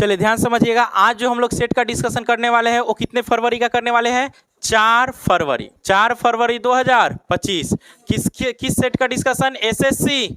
चलिए ध्यान समझिएगा, आज जो हम लोग सेट का डिस्कशन करने वाले हैं वो कितने फरवरी का करने वाले हैं? 4 फरवरी 2025। किस सेट का डिस्कशन? एसएससी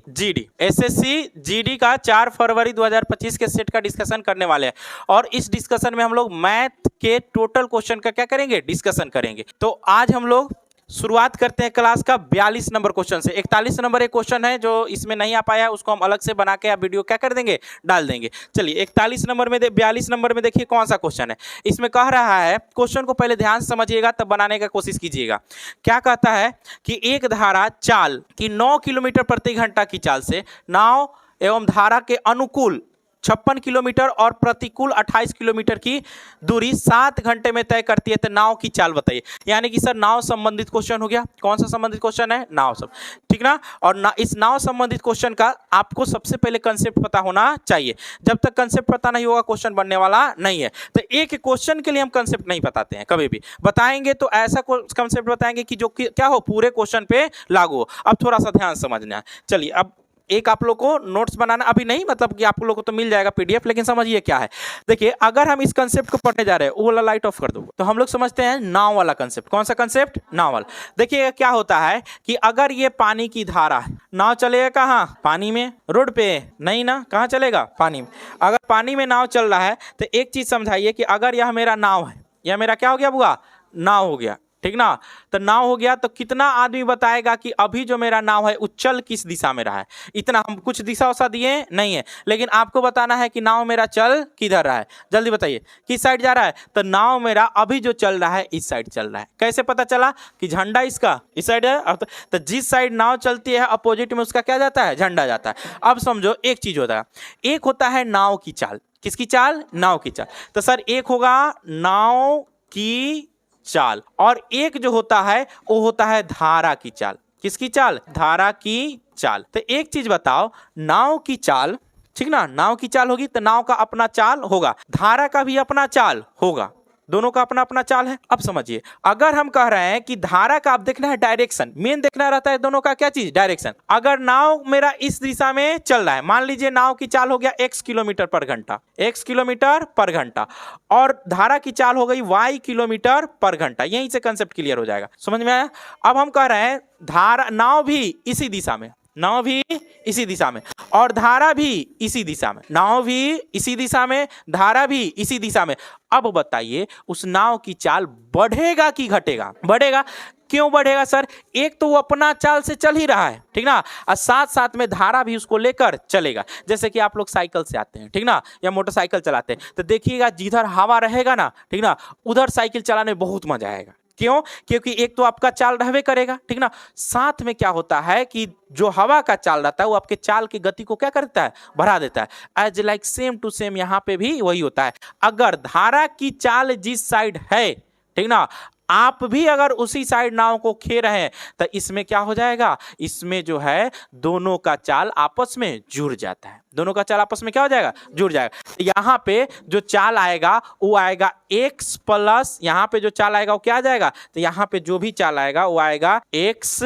जीडी का 4 फरवरी 2025 के सेट का डिस्कशन करने वाले हैं। और इस डिस्कशन में हम लोग मैथ के टोटल क्वेश्चन का क्या करेंगे? डिस्कशन करेंगे। तो आज हम लोग शुरुआत करते हैं क्लास का 42 नंबर क्वेश्चन से। 41 नंबर एक क्वेश्चन है जो इसमें नहीं आ पाया, उसको हम अलग से बना के या वीडियो क्या कर देंगे? डाल देंगे। चलिए 41 नंबर में 42 नंबर में देखिए कौन सा क्वेश्चन है। इसमें कह रहा है, क्वेश्चन को पहले ध्यान से समझिएगा तब बनाने का कोशिश कीजिएगा। क्या कहता है कि एक धारा चाल की 9 किलोमीटर प्रति घंटा की चाल से नाव एवं धारा के अनुकूल 56 किलोमीटर और प्रतिकूल 28 किलोमीटर की दूरी 7 घंटे में तय करती है, तो नाव की चाल बताइए। यानी कि सर नाव संबंधित क्वेश्चन हो गया। कौन सा संबंधित क्वेश्चन है? नाव सब, ठीक ना। और इस नाव संबंधित क्वेश्चन का आपको सबसे पहले कंसेप्ट पता होना चाहिए। जब तक कंसेप्ट पता नहीं होगा क्वेश्चन बनने वाला नहीं है। तो एक क्वेश्चन के लिए हम कंसेप्ट नहीं बताते हैं, कभी भी बताएंगे तो ऐसा कंसेप्ट बताएंगे कि जो क्या हो पूरे क्वेश्चन पे लागू हो। अब थोड़ा सा ध्यान समझना है। चलिए अब एक आप लोग को नोट्स बनाना अभी नहीं, मतलब कि आप लोग को तो मिल जाएगा पीडीएफ, लेकिन समझिए क्या है। देखिए अगर हम इस कंसेप्ट को पढ़ने जा रहे हैं, वो वाला लाइट ऑफ कर दो, तो हम लोग समझते हैं नाव वाला कंसेप्ट। कौन सा कंसेप्ट? नाव वाला। देखिए क्या होता है कि अगर ये पानी की धारा है, नाव चलेगा कहाँ? पानी में। रोड पे नहीं ना, कहाँ चलेगा? पानी में। अगर पानी में नाव चल रहा है तो एक चीज समझाइए कि अगर यह मेरा नाव है, यह मेरा क्या हो गया बुआ? नाव हो गया, ठीक ना। तो नाव हो गया तो कितना आदमी बताएगा कि अभी जो मेरा नाव है उच्चल किस दिशा में रहा है? इतना हम कुछ दिशा वसा दिए नहीं है, लेकिन आपको बताना है कि नाव मेरा चल किधर रहा है। जल्दी बताइए किस साइड जा रहा है? तो नाव मेरा अभी जो चल रहा है इस साइड चल रहा है। कैसे पता चला कि झंडा इसका इस साइड है? तो जिस साइड नाव चलती है अपोजिट में उसका क्या जाता है? झंडा जाता है। अब समझो एक चीज होता है, एक होता है नाव की चाल। किसकी चाल? नाव की चाल। तो सर एक होगा नाव की चाल और एक जो होता है वो होता है धारा की चाल। किसकी चाल? धारा की चाल। तो एक चीज बताओ, नाव की चाल, ठीक ना, नाव की चाल होगी तो नाव का अपना चाल होगा, धारा का भी अपना चाल होगा, दोनों का अपना अपना चाल है। अब समझिए, अगर हम कह रहे हैं कि धारा का आप देखना है डायरेक्शन, मेन देखना रहता है दोनों का क्या चीज? डायरेक्शन। अगर नाव मेरा इस दिशा में चल रहा है, मान लीजिए नाव की चाल हो गया x किलोमीटर पर घंटा, x किलोमीटर पर घंटा, और धारा की चाल हो गई y किलोमीटर पर घंटा। यहीं से कंसेप्ट क्लियर हो जाएगा। समझ में आया? अब हम कह रहे हैं धारा, नाव भी इसी दिशा में, नाव भी इसी दिशा में और धारा भी इसी दिशा में, नाव भी इसी दिशा में, धारा भी इसी दिशा में। अब बताइए उस नाव की चाल बढ़ेगा कि घटेगा? बढ़ेगा। क्यों बढ़ेगा सर? एक तो वो अपना चाल से चल ही रहा है, ठीक ना, और साथ साथ में धारा भी उसको लेकर चलेगा। जैसे कि आप लोग साइकिल से आते हैं, ठीक ना, या मोटरसाइकिल चलाते हैं, तो देखिएगा जिधर हवा रहेगा ना, ठीक ना, उधर साइकिल चलाने में बहुत मजा आएगा। क्यों? क्योंकि एक तो आपका चाल रहवे करेगा, ठीक ना, साथ में क्या होता है कि जो हवा का चाल रहता है वो आपके चाल की गति को क्या करता है? बढ़ा देता है। As like same to same यहाँ पे भी वही होता है। अगर धारा की चाल जिस साइड है, ठीक ना, आप भी अगर उसी साइड नाव को खे रहे हैं तो इसमें क्या हो जाएगा? इसमें जो है दोनों का चाल आपस में जुड़ जाता है। दोनों का चाल आपस में क्या हो जाएगा? जुड़ जाएगा। यहाँ पे जो चाल आएगा वो आएगा x प्लस, यहाँ पे जो चाल आएगा वो क्या आ जाएगा? तो यहाँ पे जो भी चाल आएगा वो आएगा x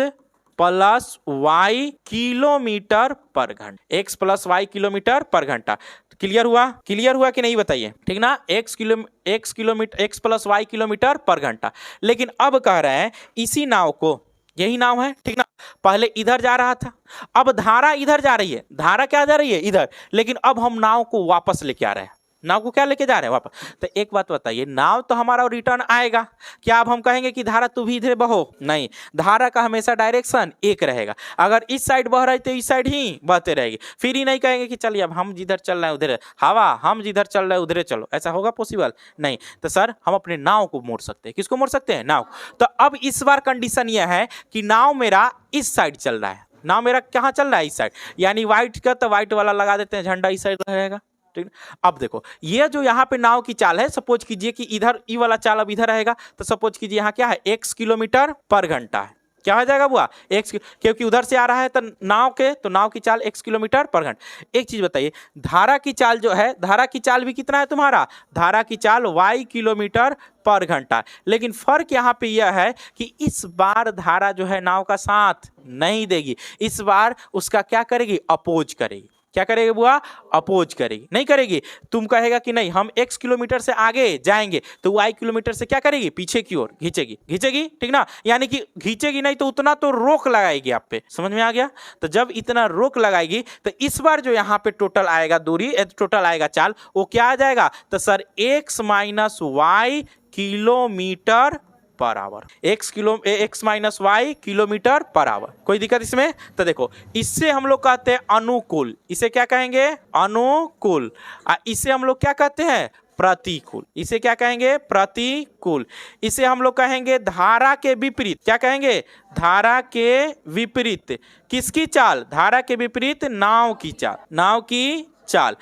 प्लस y किलोमीटर पर घंटा, x प्लस y किलोमीटर पर घंटा। क्लियर हुआ? क्लियर हुआ कि नहीं बताइए, ठीक ना। x kilometre, x plus y kilometre पर घंटा। लेकिन अब कह रहे हैं इसी नाव को, यही नाव है, ठीक ना, पहले इधर जा रहा था, अब धारा इधर जा रही है, धारा क्या जा रही है? इधर। लेकिन अब हम नाव को वापस लेके आ रहे हैं, नाव को क्या लेके जा रहे हैं? वापस। तो एक बात बताइए, नाव तो हमारा रिटर्न आएगा, क्या अब हम कहेंगे कि धारा तू भी इधर बहो? नहीं, धारा का हमेशा डायरेक्शन एक रहेगा। अगर इस साइड बह रही तो इस साइड ही बहते रहेगी। फिर ही नहीं कहेंगे कि चलिए अब हम जिधर चल रहे हैं उधर हवा, हम जिधर चल रहे हैं उधर चलो। ऐसा होगा पॉसिबल? नहीं। तो सर हम अपने नाव को मोड़ सकते हैं। किसको मोड़ सकते हैं? नाव। तो अब इस बार कंडीशन यह है कि नाव मेरा इस साइड चल रहा है, नाव मेरा कहाँ चल रहा है? इस साइड। यानी व्हाइट का तो व्हाइट वाला लगा देते हैं, झंडा इस साइड रहेगा, ठीक। अब देखो ये जो यहाँ पे नाव की चाल है, सपोज कीजिए कि इधर ई वाला चाल अब इधर रहेगा, तो सपोज कीजिए यहाँ क्या है? x किलोमीटर पर घंटा है। क्या हो जाएगा बुआ? x, क्योंकि उधर से आ रहा है तो नाव की चाल x किलोमीटर पर घंटा। एक चीज बताइए, धारा की चाल जो है, धारा की चाल भी कितना है तुम्हारा? धारा की चाल y किलोमीटर पर घंटा। लेकिन फर्क यहाँ पे यह है कि इस बार धारा जो है नाव का साथ नहीं देगी, इस बार उसका क्या करेगी? अपोज करेगी। क्या करेगी बुआ? अपोज करेगी, नहीं करेगी। तुम कहेगा कि नहीं हम x किलोमीटर से आगे जाएंगे तो y किलोमीटर से क्या करेगी? पीछे की ओर खींचेगी, खींचेगी, ठीक ना। यानी कि खींचेगी नहीं तो उतना तो रोक लगाएगी आप पे, समझ में आ गया। तो जब इतना रोक लगाएगी तो इस बार जो यहाँ पे टोटल आएगा दूरी, टोटल आएगा चाल, वो क्या आ जाएगा? तो sir x minus y kilometre per hour, x minus y kilometre per hour. कोई दिक्कत इसमें? तो देखो इससे हम लोग कहते हैं अनुकूल, इसे क्या कहेंगे? अनुकूल। इसे हम लोग क्या कहते हैं? प्रतिकूल। इसे क्या कहेंगे? प्रतिकूल। इसे हम लोग कहेंगे धारा के विपरीत। क्या कहेंगे? धारा के विपरीत। किसकी चाल? धारा के विपरीत नाव की चाल, नाव की चाल।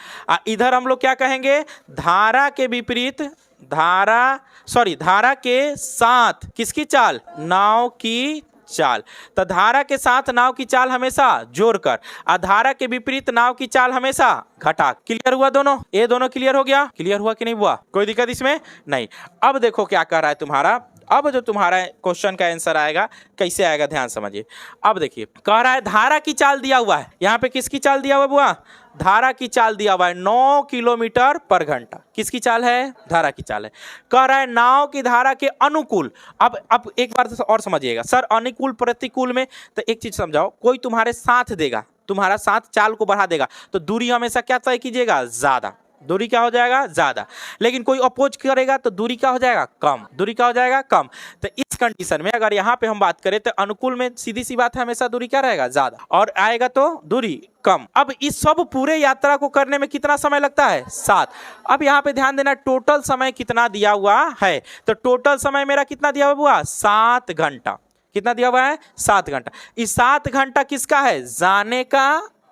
इधर हम लोग क्या कहेंगे? धारा के विपरीत, धारा के साथ किसकी चाल? नाव की चाल। तो धारा के साथ नाव की चाल हमेशा जोड़कर, धारा के विपरीत नाव की चाल हमेशा घटा। क्लियर हुआ दोनों? ये दोनों क्लियर हो गया? क्लियर हुआ कि नहीं हुआ? कोई दिक्कत इसमें नहीं। अब देखो क्या कर रहा है तुम्हारा, अब जो तुम्हारा क्वेश्चन का आंसर आएगा कैसे आएगा, ध्यान समझिए। अब देखिए कह रहा है धारा की चाल दिया हुआ है, यहाँ पे किसकी चाल दिया हुआ है बुआ? धारा की चाल दिया हुआ है 9 किलोमीटर पर घंटा। किसकी चाल है? धारा की चाल है। कह रहा है नाव की धारा के अनुकूल। अब एक बार और समझिएगा सर, अनुकूल प्रतिकूल में तो एक चीज समझाओ, कोई तुम्हारे साथ देगा, तुम्हारा साथ चाल को बढ़ा देगा तो दूरी हमेशा क्या तय कीजिएगा? ज्यादा। दूरी क्या हो जाएगा? ज्यादा। लेकिन कोई अपोज करेगा तो दूरी क्या हो जाएगा? कम। दूरी क्या हो जाएगा? कम। तो इस कंडीशन में अगर यहाँ पे हम बात करें तो अनुकूल में सीधी सी बात है, हमेशा दूरी क्या रहेगा? ज्यादा, और आएगा तो दूरी कम। अब इस सब पूरे यात्रा को करने में कितना समय लगता है? 7। अब यहाँ पे ध्यान देना टोटल समय कितना दिया हुआ है, तो टोटल समय मेरा कितना दिया हुआ? 7 घंटा। कितना दिया हुआ है? 7 घंटा। इस 7 घंटा किसका है? जाने का,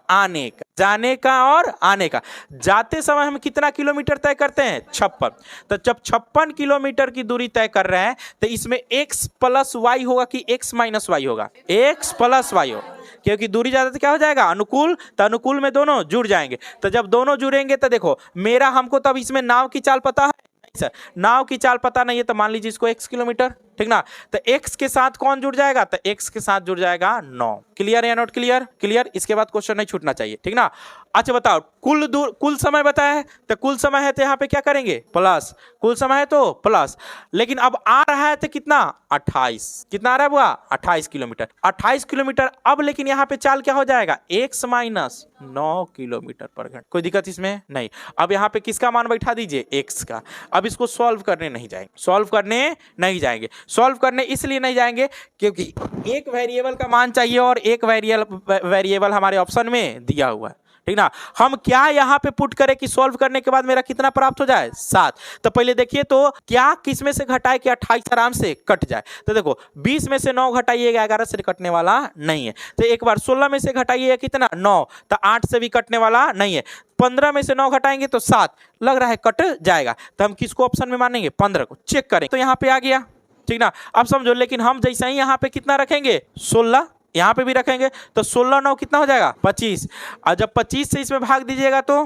आने का, जाने का और आने का। जाते समय हम कितना किलोमीटर तय करते हैं? 56। तो जब 56 किलोमीटर की दूरी तय कर रहे हैं तो इसमें x प्लस वाई होगा कि x माइनस वाई होगा? x प्लस वाई होगा, क्योंकि दूरी ज्यादा तो क्या हो जाएगा? अनुकूल। तो अनुकूल में दोनों जुड़ जाएंगे। तो जब दोनों जुड़ेंगे तो देखो मेरा, हमको तब इसमें नाव की चाल पता है सर, नाव की चाल पता नहीं है तो मान लीजिए इसको x किलोमीटर, ठीक ना। तो x के साथ कौन जुड़ जाएगा? तो x के साथ जुड़ जाएगा 9। क्लियर या नॉट क्लियर? क्लियर। इसके बाद क्वेश्चन नहीं छूटना चाहिए, ठीक ना। अच्छा बताओ कुल समय बताया है, तो कुल समय है तो यहाँ पे क्या करेंगे? प्लस। कुल समय है तो प्लस। लेकिन अब आ रहा है तो कितना? 28। कितना आ रहा है बुआ? 28 किलोमीटर। 28 किलोमीटर। अब लेकिन यहाँ पे चाल क्या हो जाएगा? x माइनस 9 किलोमीटर पर घंटा। कोई दिक्कत इसमें नहीं। अब यहाँ पे किसका मान बैठा दीजिए? x का। अब इसको सॉल्व करने नहीं जाएंगे, सॉल्व करने नहीं जाएंगे। सॉल्व करने इसलिए नहीं जाएंगे क्योंकि एक वेरिएबल का मान चाहिए और एक वेरिएबल हमारे ऑप्शन में दिया हुआ है, ठीक ना। हम क्या यहाँ पे पुट करें कि सॉल्व करने के बाद मेरा कितना प्राप्त हो जाए? 7। तो पहले देखिए तो क्या किस में से घटाए कि 28 आराम से कट जाए। तो देखो 20 में से 9 घटाइएगा, 11 से कटने वाला नहीं है। तो एक बार 16 में से घटाइएगा कितना? 9। तो 8 से भी कटने वाला नहीं है। 15 में से 9 घटाएंगे तो 7, लग रहा है कट जाएगा। तो हम किसको ऑप्शन में मानेंगे? 15 को। चेक करें तो यहाँ पे आ गया, ठीक ना। अब समझो, लेकिन हम जैसे ही यहाँ पे कितना रखेंगे? 16, यहाँ पे भी रखेंगे तो 16 9 कितना हो जाएगा? 25। और जब 25 से इसमें भाग दीजिएगा तो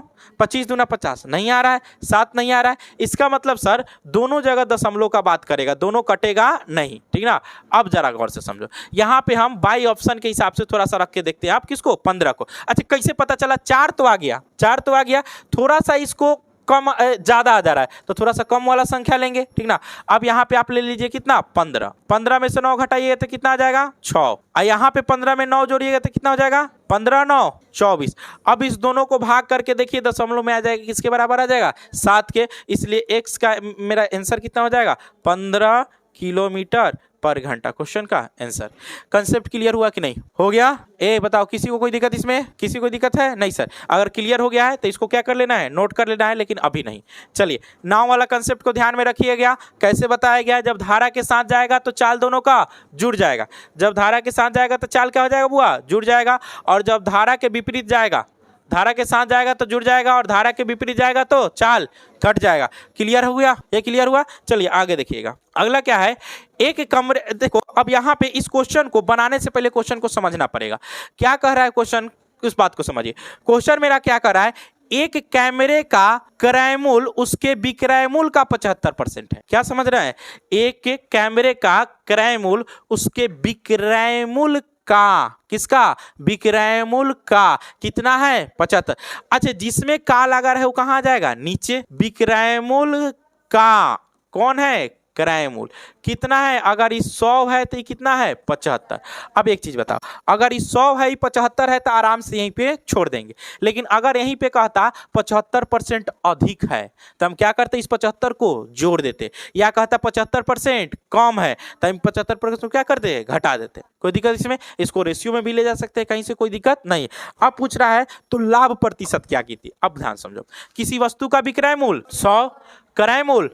25 दूना 50, नहीं आ रहा है, 7 नहीं आ रहा है। इसका मतलब सर दोनों जगह दशमलव का बात करेगा, दोनों कटेगा नहीं, ठीक ना। अब जरा गौर से समझो, यहाँ पे हम बाई ऑप्शन के हिसाब से थोड़ा सा रख के देखते हैं। आप किसको? 15 को। अच्छा कैसे पता चला? 4 तो आ गया, 4 तो आ गया। थोड़ा सा इसको कम ज्यादा आ जा रहा है तो थोड़ा सा कम वाला संख्या लेंगे, ठीक ना। अब यहाँ पे आप ले लीजिए कितना? 15। 15 में से 9 घटाइए तो कितना आ जाएगा? 6। और यहाँ पे 15 में 9 जोड़िएगा तो कितना हो जाएगा? 15 9 24। अब इस दोनों को भाग करके देखिए दशमलव में आ जाएगा, किसके बराबर आ जाएगा? 7 के। इसलिए x का मेरा आंसर कितना हो जाएगा? 15 किलोमीटर पर घंटा। क्वेश्चन का आंसर। कंसेप्ट क्लियर हुआ कि नहीं? हो गया? ए बताओ किसी को कोई दिक्कत इसमें? किसी को दिक्कत है? नहीं सर। अगर क्लियर हो गया है तो इसको क्या कर लेना है? नोट कर लेना है, लेकिन अभी नहीं। चलिए नाव वाला कंसेप्ट को ध्यान में रखिएगा। कैसे बताया गया? जब धारा के साथ जाएगा तो चाल दोनों का जुड़ जाएगा। जब धारा के साथ जाएगा तो चाल क्या हो जाएगा बुआ? जुड़ जाएगा। और जब धारा के विपरीत जाएगा, धारा के साथ जाएगा तो जुड़ जाएगा और धारा के विपरीत जाएगा तो चाल घट जाएगा। क्लियर हो गया? ये क्लियर हुआ? चलिए आगे देखिएगा। अगला क्या है? एक कमरे, देखो अब यहाँ पे इस क्वेश्चन को बनाने से पहले क्वेश्चन को समझना पड़ेगा। क्या कह रहा है क्वेश्चन? उस बात को समझिए। क्वेश्चन मेरा क्या कर रहा है? एक कैमरे का क्रय मूल्य उसके विक्रय मूल्य का 75% है। क्या समझ रहे हैं? एक कैमरे का क्रय मूल्य उसके विक्रय मूल्य का, किसका? विक्रयमूल्य का कितना है? 75। अच्छा, जिसमें का लगा रहे वो कहाँ जाएगा? नीचे। विक्रयमूल्य का कौन है? क्रय मूल्य कितना है? अगर इस 100 है तो ये कितना है? 75। अब एक चीज बताओ, अगर इस 100 है 75 है तो आराम से यहीं पे छोड़ देंगे, लेकिन अगर यहीं पे कहता 75% अधिक है तो हम क्या करते? इस 75 को जोड़ देते, या कहता 75% कम है तो हम 75% क्या करते? घटा देते। कोई दिक्कत इसमें? इसको रेशियो में भी ले जा सकते हैं, कहीं से कोई दिक्कत नहीं। अब पूछ रहा है तो लाभ प्रतिशत क्या की थी? अब ध्यान समझो, किसी वस्तु का विक्रय मूल्य 100, क्रय मूल्य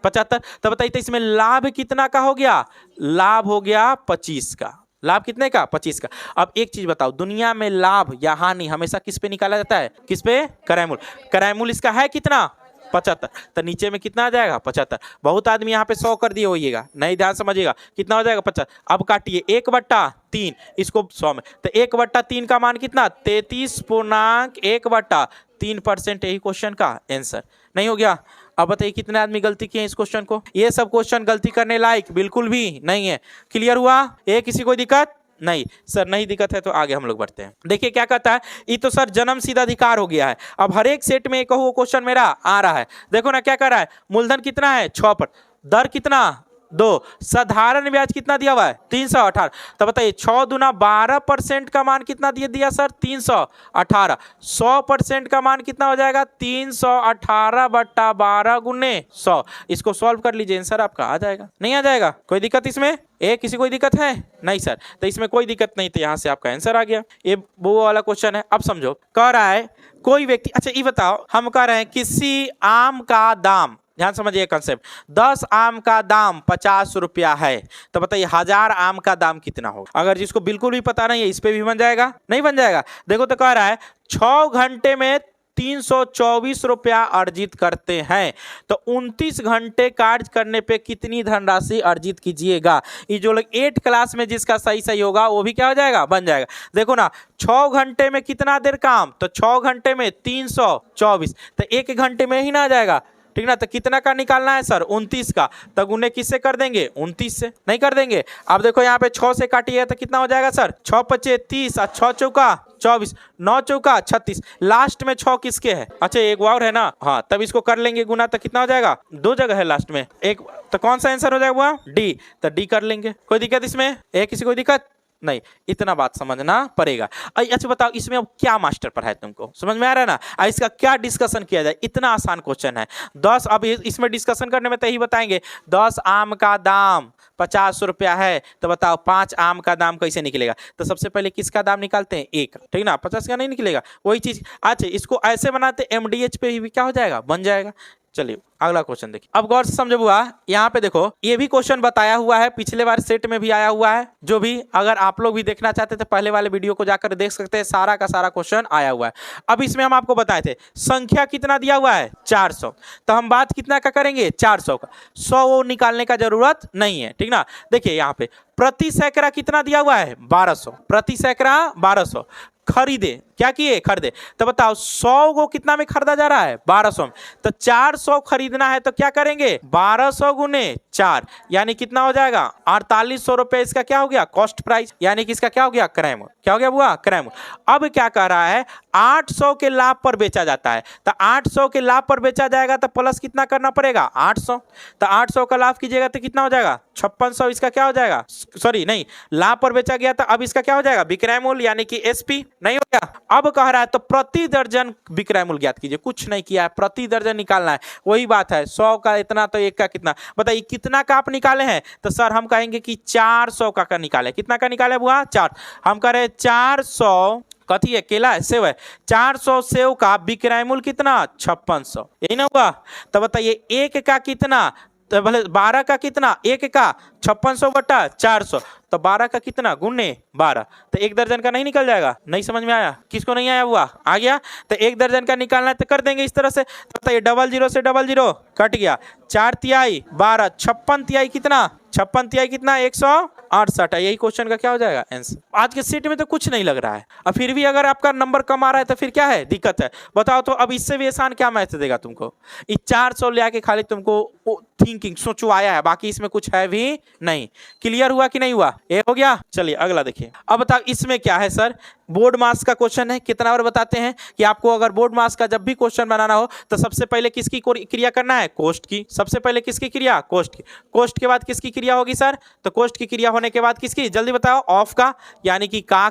75, तो बताइए इसमें लाभ कितना का हो गया? लाभ हो गया 25 का। लाभ कितने का? 25 का। अब एक चीज बताओ, दुनिया में लाभ या हानि हमेशा किस पे निकाला जाता है? किस पे? क्रय मूल्य। क्रय मूल्य इसका है कितना? 75। तो नीचे में कितना आ जाएगा? 75। बहुत आदमी यहाँ पे 100 कर दिए होइएगा, नहीं ध्यान समझिएगा, कितना हो जाएगा? 50। अब काटिए 1/3, इसको 100 में, तो 1/3 का मान कितना? 33.1/3%। यही क्वेश्चन का आंसर नहीं हो गया? अब बताइए कितने आदमी गलती किए इस क्वेश्चन को? ये सब क्वेश्चन गलती करने लायक बिल्कुल भी नहीं है। क्लियर हुआ? ये किसी को दिक्कत नहीं? सर नहीं दिक्कत है तो आगे हम लोग बढ़ते हैं। देखिए क्या कहता है, ये तो सर जन्म सिद्ध अधिकार हो गया है। अब हर एक सेट में एक क्वेश्चन मेरा आ रहा है। देखो ना क्या कर रहा है, मूलधन कितना है? 6%, दर कितना? 2, साधारण ब्याज कितना दिया हुआ है? 318। तो बताइए 6 दूना 12% का मान कितना दिया सर? 318। 100% का मान कितना हो जाएगा? 318/12 गुने 100। इसको सॉल्व कर लीजिए, आंसर आपका आ जाएगा। नहीं आ जाएगा? कोई दिक्कत इसमें? किसी कोई दिक्कत है? नहीं सर, तो इसमें कोई दिक्कत नहीं, तो यहां से आपका आंसर आ गया। ये वो वाला क्वेश्चन है। अब समझो, कह रहा है कोई व्यक्ति, अच्छा ये बताओ, हम कह रहे हैं किसी आम का दाम, ध्यान समझिए कंसेप्ट, 10 आम का दाम 50 रुपया है, तो बताइए 1000 आम का दाम कितना होगा? अगर जिसको बिल्कुल भी पता नहीं है, इस पे भी बन जाएगा? नहीं बन जाएगा। देखो तो कह रहा है 6 घंटे में 324 रुपया अर्जित करते हैं, तो 29 घंटे कार्य करने पे कितनी धनराशि अर्जित कीजिएगा? ये जो लोग 8 क्लास में जिसका सही होगा वो भी क्या हो जाएगा? बन जाएगा। देखो ना, 6 घंटे में कितना देर काम? तो 6 घंटे में 324, तो 1 घंटे में ही ना आ जाएगा, ठीक ना? तो कितना का निकालना है सर? 29 का। तो गुने किससे कर देंगे? 29 से। नहीं कर देंगे? अब देखो यहाँ पे 6 से काटिए तो कितना हो जाएगा सर? 6 पचे 30 और 6 चौका 24, 9 चौका 36। लास्ट में 6 किसके है? अच्छा एक और है ना, हाँ, तब इसको कर लेंगे गुना, तो कितना हो जाएगा? 2 जगह है लास्ट में एक, तो कौन सा आंसर हो जाएगा? डी। तो डी कर लेंगे। कोई दिक्कत इसमें? किसी कोई दिक्कत नहीं? इतना बात समझना पड़ेगा। अच्छा बताओ, इसमें अब क्या मास्टर पढ़ाए तुमको? समझ में आ रहा है ना? इसका क्या डिस्कशन किया जाए? इतना आसान क्वेश्चन है। 10, अब इसमें डिस्कशन करने में तो यही बताएंगे, 10 आम का दाम 50 रुपया है, तो बताओ 5 आम का दाम कैसे निकलेगा? तो सबसे पहले किसका दाम निकालते हैं? 1, ठीक ना? 50 का नहीं निकलेगा, वही चीज। अच्छा इसको ऐसे बनाते, MDH पे भी क्या हो जाएगा? बन जाएगा। चलिए अगला क्वेश्चन देखिए। अब गौर से समझो बुआ, यहाँ पे देखो ये भी क्वेश्चन बताया हुआ है, पिछले बार सेट में भी आया हुआ है। जो भी अगर आप लोग भी देखना चाहते थे पहले वाले वीडियो को जाकर देख सकते हैं, सारा का सारा क्वेश्चन आया हुआ है। अब इसमें हम आपको बताए थे संख्या कितना दिया हुआ है? 400, तो हम बात कितना का करेंगे? 400 का। 100 वो निकालने का जरूरत नहीं है, ठीक ना? देखिए यहाँ पे प्रति सैकड़ा कितना दिया हुआ है? 1200, प्रति सैकड़ा 1200। खरीदे, क्या किए? खरीदे। तो बताओ 100 को कितना में खरीदा जा रहा है? 1200 में। तो 400 खरीदना है तो क्या करेंगे? 1200 गुने 4, यानी कितना हो जाएगा? 4800 रुपए। इसका क्या हो गया? कॉस्ट प्राइस, यानी कि इसका क्या हो गया? क्रय मूल्य। क्या हो गया बुआ? क्रय मूल्य। अब क्या कह रहा है? 800 के लाभ पर बेचा जाता है, तो 800 के लाभ पर बेचा जाएगा तो प्लस कितना करना पड़ेगा? 800। तो 800 का लाभ कीजिएगा तो कितना हो जाएगा? 5600। इसका क्या हो जाएगा? सॉरी नहीं, लाभ पर बेचा गया था, अब इसका क्या हो जाएगा? विक्रय मूल्य, यानी कि SP। नहीं हो गया? अब कह रहा है तो प्रति दर्जन विक्रय मूल्य ज्ञात कीजिए। कुछ नहीं किया है, प्रति दर्जन निकालना है। वही बात है, 100 का इतना तो 1 का कितना। बताइए कितना का आप निकाले हैं? तो सर हम कहेंगे कि 400 का निकाले। कितना का निकाले बुआ? 4। हम कह रहे 400 कथी है? केला है, सेव है। 400 सेव का विक्रय मूल्य कितना? 5600। यही ना हुआ? तो बताइए 1 का कितना? तो भले 12 का कितना? 1 का 5600/400, तो 12 का कितना? गुने 12, तो 1 दर्जन का नहीं निकल जाएगा? नहीं समझ में आया? किसको नहीं आया हुआ? आ गया? तो 1 दर्जन का निकालना है तो कर देंगे इस तरह से। तो बताइए 00 से 00 कट गया, 4 तिहाई 12, 56 तिहाई कितना? 56 तिहाई कितना? 168। यही क्वेश्चन का क्या हो जाएगा? आंसर। आज के सेट में तो कुछ नहीं लग रहा है, और फिर भी अगर आपका नंबर कम आ रहा है तो फिर क्या है? दिक्कत है। बताओ तो अब इससे भी आसान क्या मैथ देगा तुमको? 400 ले आके खाली तुमको थिंकिंग, सोचवाया है, बाकी इसमें कुछ है भी नहीं। क्लियर हुआ कि नहीं हुआ? ये हो गया। चलिए अगला देखिए। अब बताओ इसमें क्या है सर, बोर्ड मास का क्वेश्चन है। कितना बार बताते हैं कि आपको अगर बोर्ड मास का जब भी क्वेश्चन बनाना हो तो सबसे पहले किसकी क्रिया करना है? कोष्ट की। सबसे पहले किसकी क्रिया? कोष्ट की। कोष्ट के बाद किसकी क्रिया होगी सर? तो कोष्ट की क्रिया होने के बाद किसकी? जल्दी बताओ। ऑफ का, यानी कि का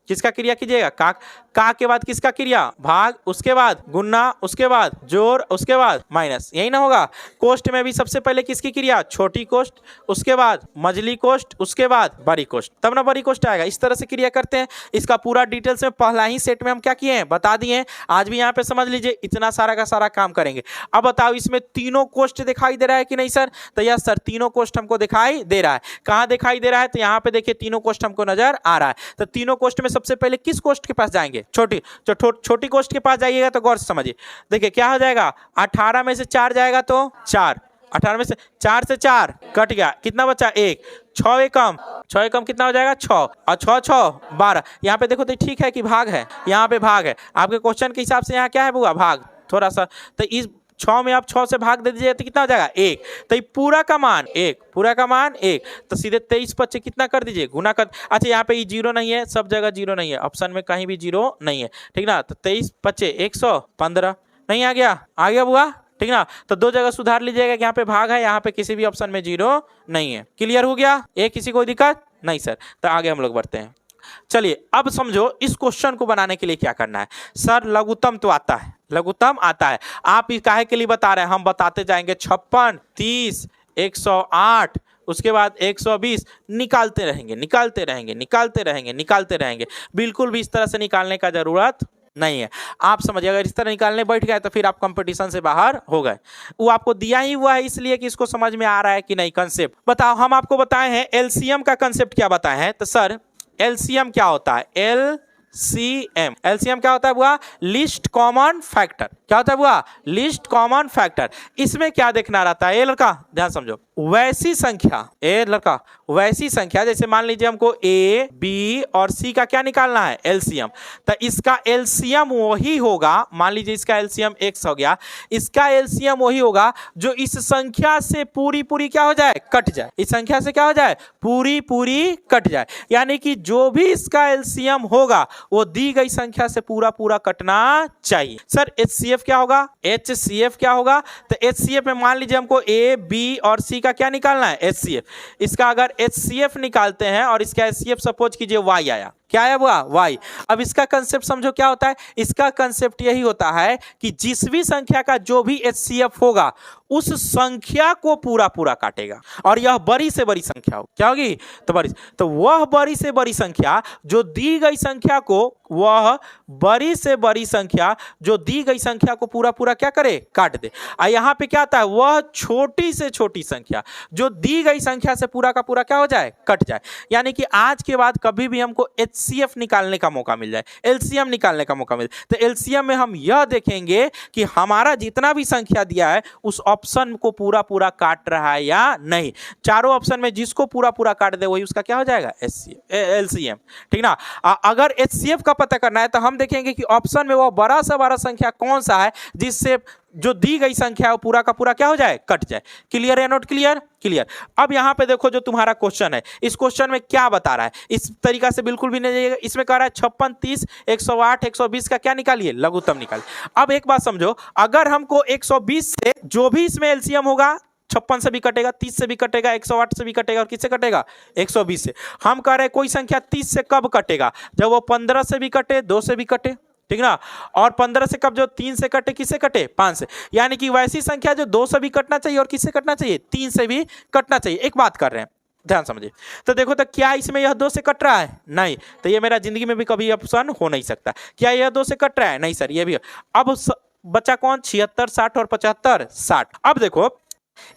किसका क्रिया कीजिएगा? का के बाद किसका क्रिया? भाग, उसके बाद गुना, उसके बाद जोड़, उसके बाद माइनस, यही ना होगा। कोष्ट में भी सबसे पहले किसकी क्रिया? छोटी कोष्ट, उसके बाद मझली कोष्ट, उसके बाद बड़ी कोष्ट, तब ना बड़ी कोष्ट आएगा। इस तरह से क्रिया करते हैं। इसका पूरा डिटेल्स में पहला ही सेट में हम क्या किए हैं? बता दिए हैं। आज भी यहाँ पे समझ लीजिए, इतना सारा का सारा काम करेंगे। अब बताओ इसमें तीनों कोष्ट दिखाई दे रहा है कि नहीं सर? तो यस सर, तीनों कोष्ट हमको दिखाई दे रहा है। कहाँ दिखाई दे रहा है? तो यहाँ पे देखिए तीनों कोष्ट हमको नजर आ रहा है। तो तीनों कोष्ट में सबसे पहले किस कोष्ट के पास जाएंगे? छोटी कोष्ट के पास जाइएगा तो गौर से समझिए। देखिए क्या हो जाएगा? 18 में से 4 जाएगा तो 4, 18 में से 4 से 4 कट गया, कितना बचा? 1। 6 एकम कितना हो जाएगा? 6, और 6 6 12। यहाँ पे देखो तो ठीक है कि भाग है? यहाँ पे भाग है। आपके क्वेश्चन के हिसाब से यहाँ क्या है बुआ? भाग। थोड़ा सा तो इस 6 में आप 6 से भाग दे दीजिए तो कितना हो जाएगा? 1। तो ये पूरा का मान 1, पूरा का मान 1। तो सीधे 23 बच्चे कितना कर दीजिए? गुना कर। अच्छा यहाँ पे ये जीरो नहीं है, सब जगह जीरो नहीं है, ऑप्शन में कहीं भी जीरो नहीं है, ठीक ना। तो 23 बच्चे 115 नहीं आ गया? आ गया बुआ, ठीक ना। तो दो जगह सुधार लीजिएगा कि यहाँ पे भाग है, यहाँ पे किसी भी ऑप्शन में जीरो नहीं है। क्लियर हो गया? ये किसी को दिक्कत नहीं सर? तो आगे हम लोग बढ़ते हैं। चलिए अब समझो इस क्वेश्चन को बनाने के लिए क्या करना है। सर लघुत्तम तो आता है, लघुत्तम आता है, आप इस काहे के लिए बता रहे हैं? हम बताते जाएंगे 56, 30, 108, उसके बाद 120, निकालते रहेंगे निकालते रहेंगे निकालते रहेंगे निकालते रहेंगे। बिल्कुल भी इस तरह से निकालने का जरूरत नहीं है। आप समझिए, अगर इस तरह निकालने बैठ गए तो फिर आप कंपटीशन से बाहर हो गए। वो आपको दिया ही हुआ है इसलिए कि इसको समझ में आ रहा है कि नहीं कंसेप्ट। बताओ, हम आपको बताए हैं एलसीएम का कंसेप्ट क्या बताए हैं। तो सर एलसीएम क्या होता है? एलसीएम क्या होता है बुआ? List common factor. क्या होता है बुआ? List common factor. इसमें क्या देखना रहता है? ये लड़का ध्यान समझो, वैसी संख्या, ए लड़का वैसी संख्या, जैसे मान लीजिए हमको ए, बी और सी का क्या निकालना है? एलसीएम। तो इसका एलसीएम वही होगा, मान लीजिए इसका एलसीएम x हो गया, इसका एलसीएम वही होगा जो इस संख्या से पूरी पूरी क्या हो जाए? कट जाए। इस संख्या से क्या हो जाए? पूरी पूरी कट जाए। यानी कि जो भी इसका एलसीएम होगा वो दी गई संख्या से पूरा पूरा कटना चाहिए। सर एचसीएफ क्या होगा? एचसीएफ क्या होगा? तो एचसीएफ में मान लीजिए हमको ए, बी और सी का क्या निकालना है? एचसीएफ। इसका अगर एचसीएफ निकालते हैं और इसका एचसीएफ सपोज कीजिए वाई आया, क्या आया हुआ? वाई। अब इसका कंसेप्ट समझो क्या होता है। इसका कंसेप्ट यही होता है कि जिस भी संख्या का जो भी एचसीएफ होगा उस संख्या को पूरा पूरा काटेगा, और यह बड़ी से बड़ी संख्या हो, क्या होगी? तो बड़ी, तो वह बड़ी से बड़ी संख्या जो दी गई संख्या को, वह बड़ी से बड़ी संख्या जो दी गई संख्या को पूरा पूरा क्या करे? काट दे। और यहां पे क्या आता है? वह छोटी से छोटी संख्या जो दी गई संख्या से पूरा का पूरा क्या हो जाए? कट जाए। यानी कि आज के बाद कभी भी हमको एचसीएफ निकालने का मौका मिल जाए, एलसीएम निकालने का मौका मिल जाए, तो एलसीएम में हम यह देखेंगे कि हमारा जितना भी संख्या दिया है उस ऑप्शन को पूरा पूरा काट रहा है या नहीं। चारों ऑप्शन में जिसको पूरा पूरा काट दे वही उसका क्या हो जाएगा? एलसीएम, ठीक ना। अगर एचसीएफ का पता करना है तो हम देखेंगे कि ऑप्शन में वो बड़ा से बड़ा संख्या कौन सा है जिससे जो दी गई संख्या है वो पूरा का पूरा क्या हो जाए? कट जाए। क्लियर है? Note clear? क्लियर। अब यहां पे देखो जो तुम्हारा क्वेश्चन है, इस क्वेश्चन में क्या बता रहा है? इस तरीका से बिल्कुल भी नहीं जाइएगा। इसमें कह रहा है 56, 30, 108, 120 का क्या निकालिए? लघुत्तम निकालिए। अब एक बात समझो, अगर हमको 120 से जो भी इसमें एलसीएम होगा, 56 से भी कटेगा, 30 से भी कटेगा, 108 से भी कटेगा, और किससे कटेगा? 120 से। हम कह रहे हैं कोई संख्या 30 से कब कटेगा? जब वो 15 से भी कटे, 2 से भी कटे, ठीक ना। और 15 से कब? जो 3 से कटे, किससे कटे? 5 से। यानी कि वैसी संख्या जो 2 से भी कटना चाहिए और किससे कटना चाहिए? 3 से भी कटना चाहिए। एक बात कर रहे हैं, ध्यान समझिए। तो देखो, तो क्या इसमें यह 2 से कट रहा है? नहीं। तो ये मेरा जिंदगी में भी कभी ऑप्शन हो नहीं सकता। क्या यह 2 से कट रहा है? नहीं सर, ये भी। अब बचा कौन? 76, 60 और 75, 60। अब देखो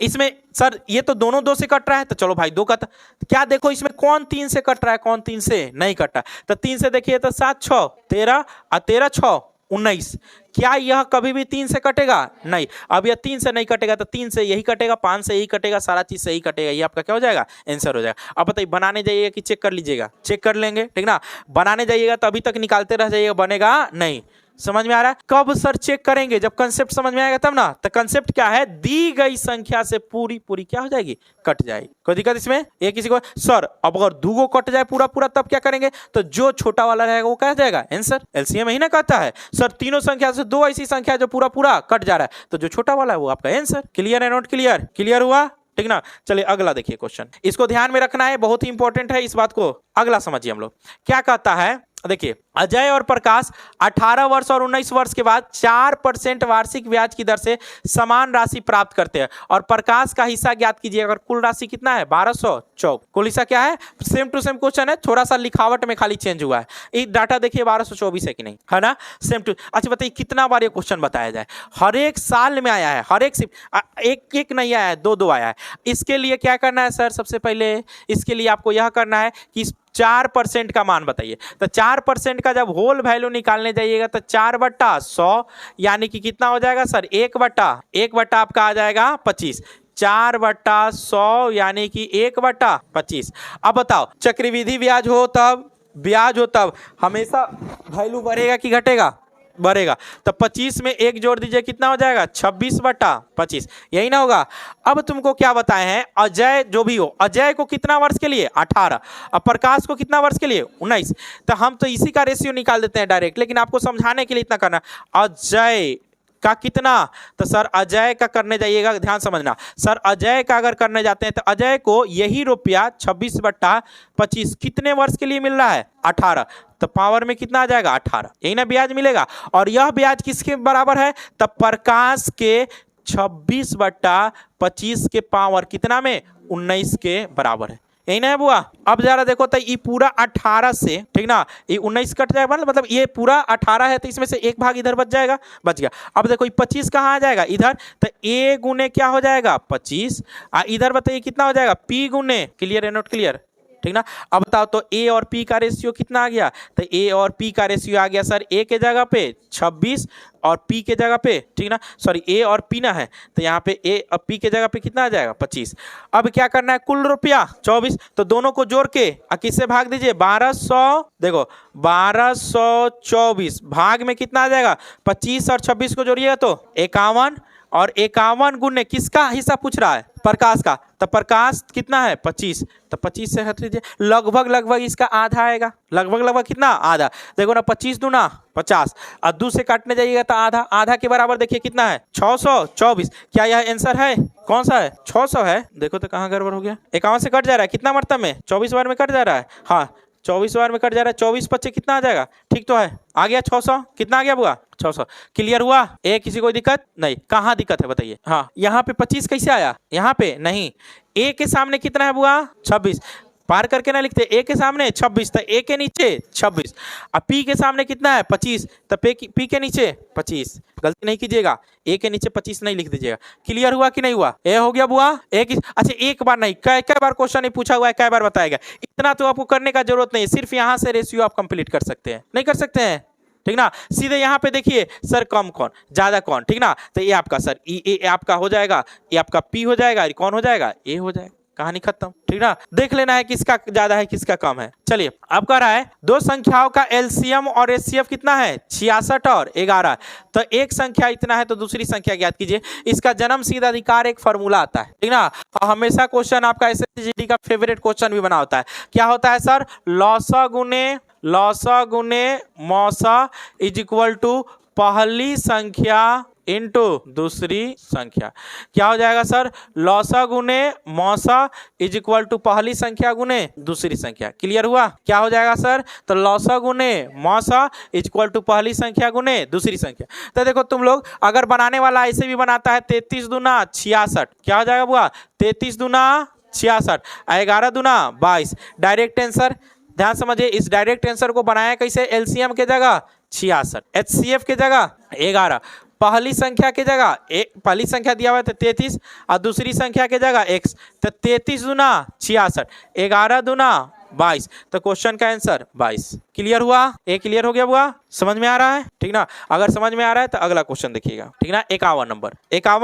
इसमें सर ये तो दोनों 2 से कट रहा है, तो चलो भाई 2 का क्या देखो इसमें कौन 3 से कट रहा है, कौन 3 से नहीं कट रहा है। तो 3 से देखिए तो 7, 6, 13 और 13, 6, 19। क्या यह कभी भी 3 से कटेगा? नहीं। अब यह 3 से नहीं कटेगा तो 3 से यही कटेगा, 5 से यही कटेगा, सारा चीज से यही कटेगा। ये आपका क्या हो जाएगा? आंसर हो जाएगा। अब बताइए बनाने जाइएगा कि चेक कर लीजिएगा? चेक कर लेंगे, ठीक ना। बनाने जाइएगा तो अभी तक निकालते रह जाइएगा, बनेगा नहीं। समझ में आ रहा है? कब सर चेक करेंगे? जब कंसेप्ट समझ में आएगा तब ना। तो कंसेप्ट क्या है? दी गई संख्या से पूरी पूरी क्या हो जाएगी? कट जाएगी। कोई दिक्कत इसमें? ये किसी को सर अब अगर दो को कट जाए पूरा पूरा तब क्या करेंगे? तो जो छोटा वाला रहेगा वो क्या जाएगा? आंसर। एलसीएम ही ना कहता है सर तीनों संख्या से दो ऐसी संख्या जो पूरा पूरा कट जा रहा है, तो जो छोटा वाला है वो आपका आंसर। क्लियर है? Note clear? क्लियर हुआ? ठीक ना। चलिए अगला देखिए क्वेश्चन, इसको ध्यान में रखना है, बहुत ही इंपॉर्टेंट है इस बात को। अगला समझिए हम लोग क्या कहता है। देखिए अजय और प्रकाश 18 वर्ष और 19 वर्ष के बाद 4% वार्षिक ब्याज की दर से समान राशि प्राप्त करते हैं और प्रकाश का हिस्सा ज्ञात कीजिए। अगर कुल राशि कितना है? 1224। कुल हिस्सा क्या है? सेम टू सेम क्वेश्चन है, थोड़ा सा लिखावट में खाली चेंज हुआ है। ये डाटा देखिए 1224 है कि नहीं, है ना? Same to. अच्छा बताइए कितना बार ये क्वेश्चन बताया जाए? हर एक साल में आया है, हर एक एक एक नहीं आया है, दो दो आया है। इसके लिए क्या करना है सर? सबसे पहले इसके लिए आपको यह करना है कि 4% का मान बताइए। तो 4% का जब होल वैल्यू निकालने जाइएगा तो 4/100 यानी कि कितना हो जाएगा सर? 1/1 आपका आ जाएगा 25। 4/100 यानी कि 1/25। अब बताओ चक्रवृद्धि ब्याज हो तब हमेशा वैल्यू बढ़ेगा कि घटेगा? बढ़ेगा। तो 25 में 1 जोड़ दीजिए, कितना हो जाएगा? 26/25। यही ना होगा? अब तुमको क्या बताए हैं? अजय जो भी हो, अजय को कितना वर्ष के लिए? 18। अब प्रकाश को कितना वर्ष के लिए? 19। तो हम तो इसी का रेशियो निकाल देते हैं डायरेक्ट, लेकिन आपको समझाने के लिए इतना करना। अजय का कितना? तो सर अजय का करने जाइएगा, ध्यान समझना। सर अजय का अगर करने जाते हैं तो अजय को यही रुपया 26/25 कितने वर्ष के लिए मिल रहा है? 18। तो पावर में कितना आ जाएगा? 18। यही ना ब्याज मिलेगा। और यह ब्याज किसके बराबर है? तब प्रकाश के 26/25 के पावर कितना में? 19 के बराबर है। यही ना है बुआ? अब जरा देखो तो ये पूरा 18 से, ठीक ना, ये 19 कट जाएगा, मतलब ये पूरा 18 है तो इसमें से एक भाग इधर बच जाएगा, बच गया। अब देखो ये 25 कहाँ आ जाएगा? इधर। तो a गुने क्या हो जाएगा? 25। इधर बताइए कितना हो जाएगा? p गुने। क्लियर है? Note clear? ठीक ना। अब बताओ तो a और p का रेशियो कितना आ गया? तो a और p का रेशियो आ गया सर a के जगह पे 26 और p के जगह पे, ठीक ना, सॉरी a और p ना है तो यहाँ पे a और p के जगह पे कितना आ जाएगा? 25। अब क्या करना है? कुल रुपया 24, तो दोनों को जोड़ के किससे भाग दीजिए? 1200। देखो 1224 भाग में कितना आ जाएगा? 25 और 26 को जोड़िएगा तो 51 और 51 गुने किसका हिस्सा पूछ रहा है? प्रकाश का। तो प्रकाश कितना है? 25। तो 25 से हट लीजिए, लगभग इसका आधा आएगा। लगभग कितना? आधा। देखो ना 25 दूना 50 और 2 से काटने जाइएगा तो आधा के बराबर देखिए कितना है? 624। क्या यह आंसर है? कौन सा है? 600 है। देखो तो कहाँ गड़बड़ हो गया? 51 से कट जा रहा है, कितना मरतब में? 24 बार में कट जा रहा है। हाँ 24 बार में कट जा रहा है, 24 25 कितना आ जाएगा? ठीक तो है, आ गया 600। कितना आ गया बुआ? 600। क्लियर हुआ? किसी कोई दिक्कत नहीं? कहाँ दिक्कत है बताइए? हाँ यहाँ पे 25 कैसे आया? यहाँ पे नहीं, a के सामने कितना है बुआ? 26। पार करके ना लिखते, a के सामने 26 तो a के नीचे 26। अब p के सामने कितना है? 25 तो p के नीचे 25। गलती नहीं कीजिएगा, a के नीचे 25 नहीं लिख दीजिएगा। क्लियर हुआ कि नहीं हुआ? ए हो गया बुआ? अच्छा एक बार नहीं, कई बार क्वेश्चन नहीं पूछा हुआ है, कई बार बताएगा। इतना तो आपको करने का जरूरत नहीं है, सिर्फ यहाँ से रेशियो आप कंप्लीट कर सकते हैं। नहीं कर सकते हैं? ठीक ना। सीधे यहाँ पे देखिए सर कम कौन ज्यादा कौन, ठीक ना। तो ये आपका सर ए आपका हो जाएगा, ये आपका p हो जाएगा, ये कौन हो जाएगा? a हो जाएगा। कहानी खत्म, ठीक ना। देख लेना है किसका ज्यादा है किसका कम है। चलिए अब कह रहा है दो संख्याओं का एलसीएम और एचसीएफ कितना है? 66 और 11। तो एक संख्या इतना है तो दूसरी संख्या ज्ञात कीजिए। इसका जन्म सिद्ध अधिकार एक फॉर्मूला आता है, ठीक ना। और हमेशा क्वेश्चन आपका एसएससी का फेवरेट क्वेश्चन भी बना होता है। क्या होता है सर? लॉसा गुने मौसा इज इक्वल टू पहली संख्या इनटू दूसरी संख्या। क्या हो जाएगा सर? लॉसा गुने मौसा इज इक्वल टू पहली संख्या गुने दूसरी संख्या। क्लियर हुआ? क्या हो जाएगा सर? तो लॉसा गुने मौसा इज इक्वल टू पहली संख्या गुने दूसरी संख्या। तो देखो तुम लोग अगर बनाने वाला ऐसे भी बनाता है 33 दूना 66। क्या हो जाएगा बुआ? 33 दूना 66, 11 दूना 22। डायरेक्ट आंसर ध्यान समझिए, इस डायरेक्ट आंसर को बनाया कैसे? एलसीएम के जगह 66, एचसीएफ के जगह 11, पहली संख्या के जगह पहली संख्या दिया हुआ है तो 33 और दूसरी संख्या के जगह x। तो 33 दूना 66, 11 दूना 22। तो क्वेश्चन का आंसर 22। क्लियर हुआ? क्लियर हो गया बुआ? समझ में आ रहा है? ठीक ना। अगर समझ में आ रहा है तो अगला क्वेश्चन देखिएगा, ठीक ना। 51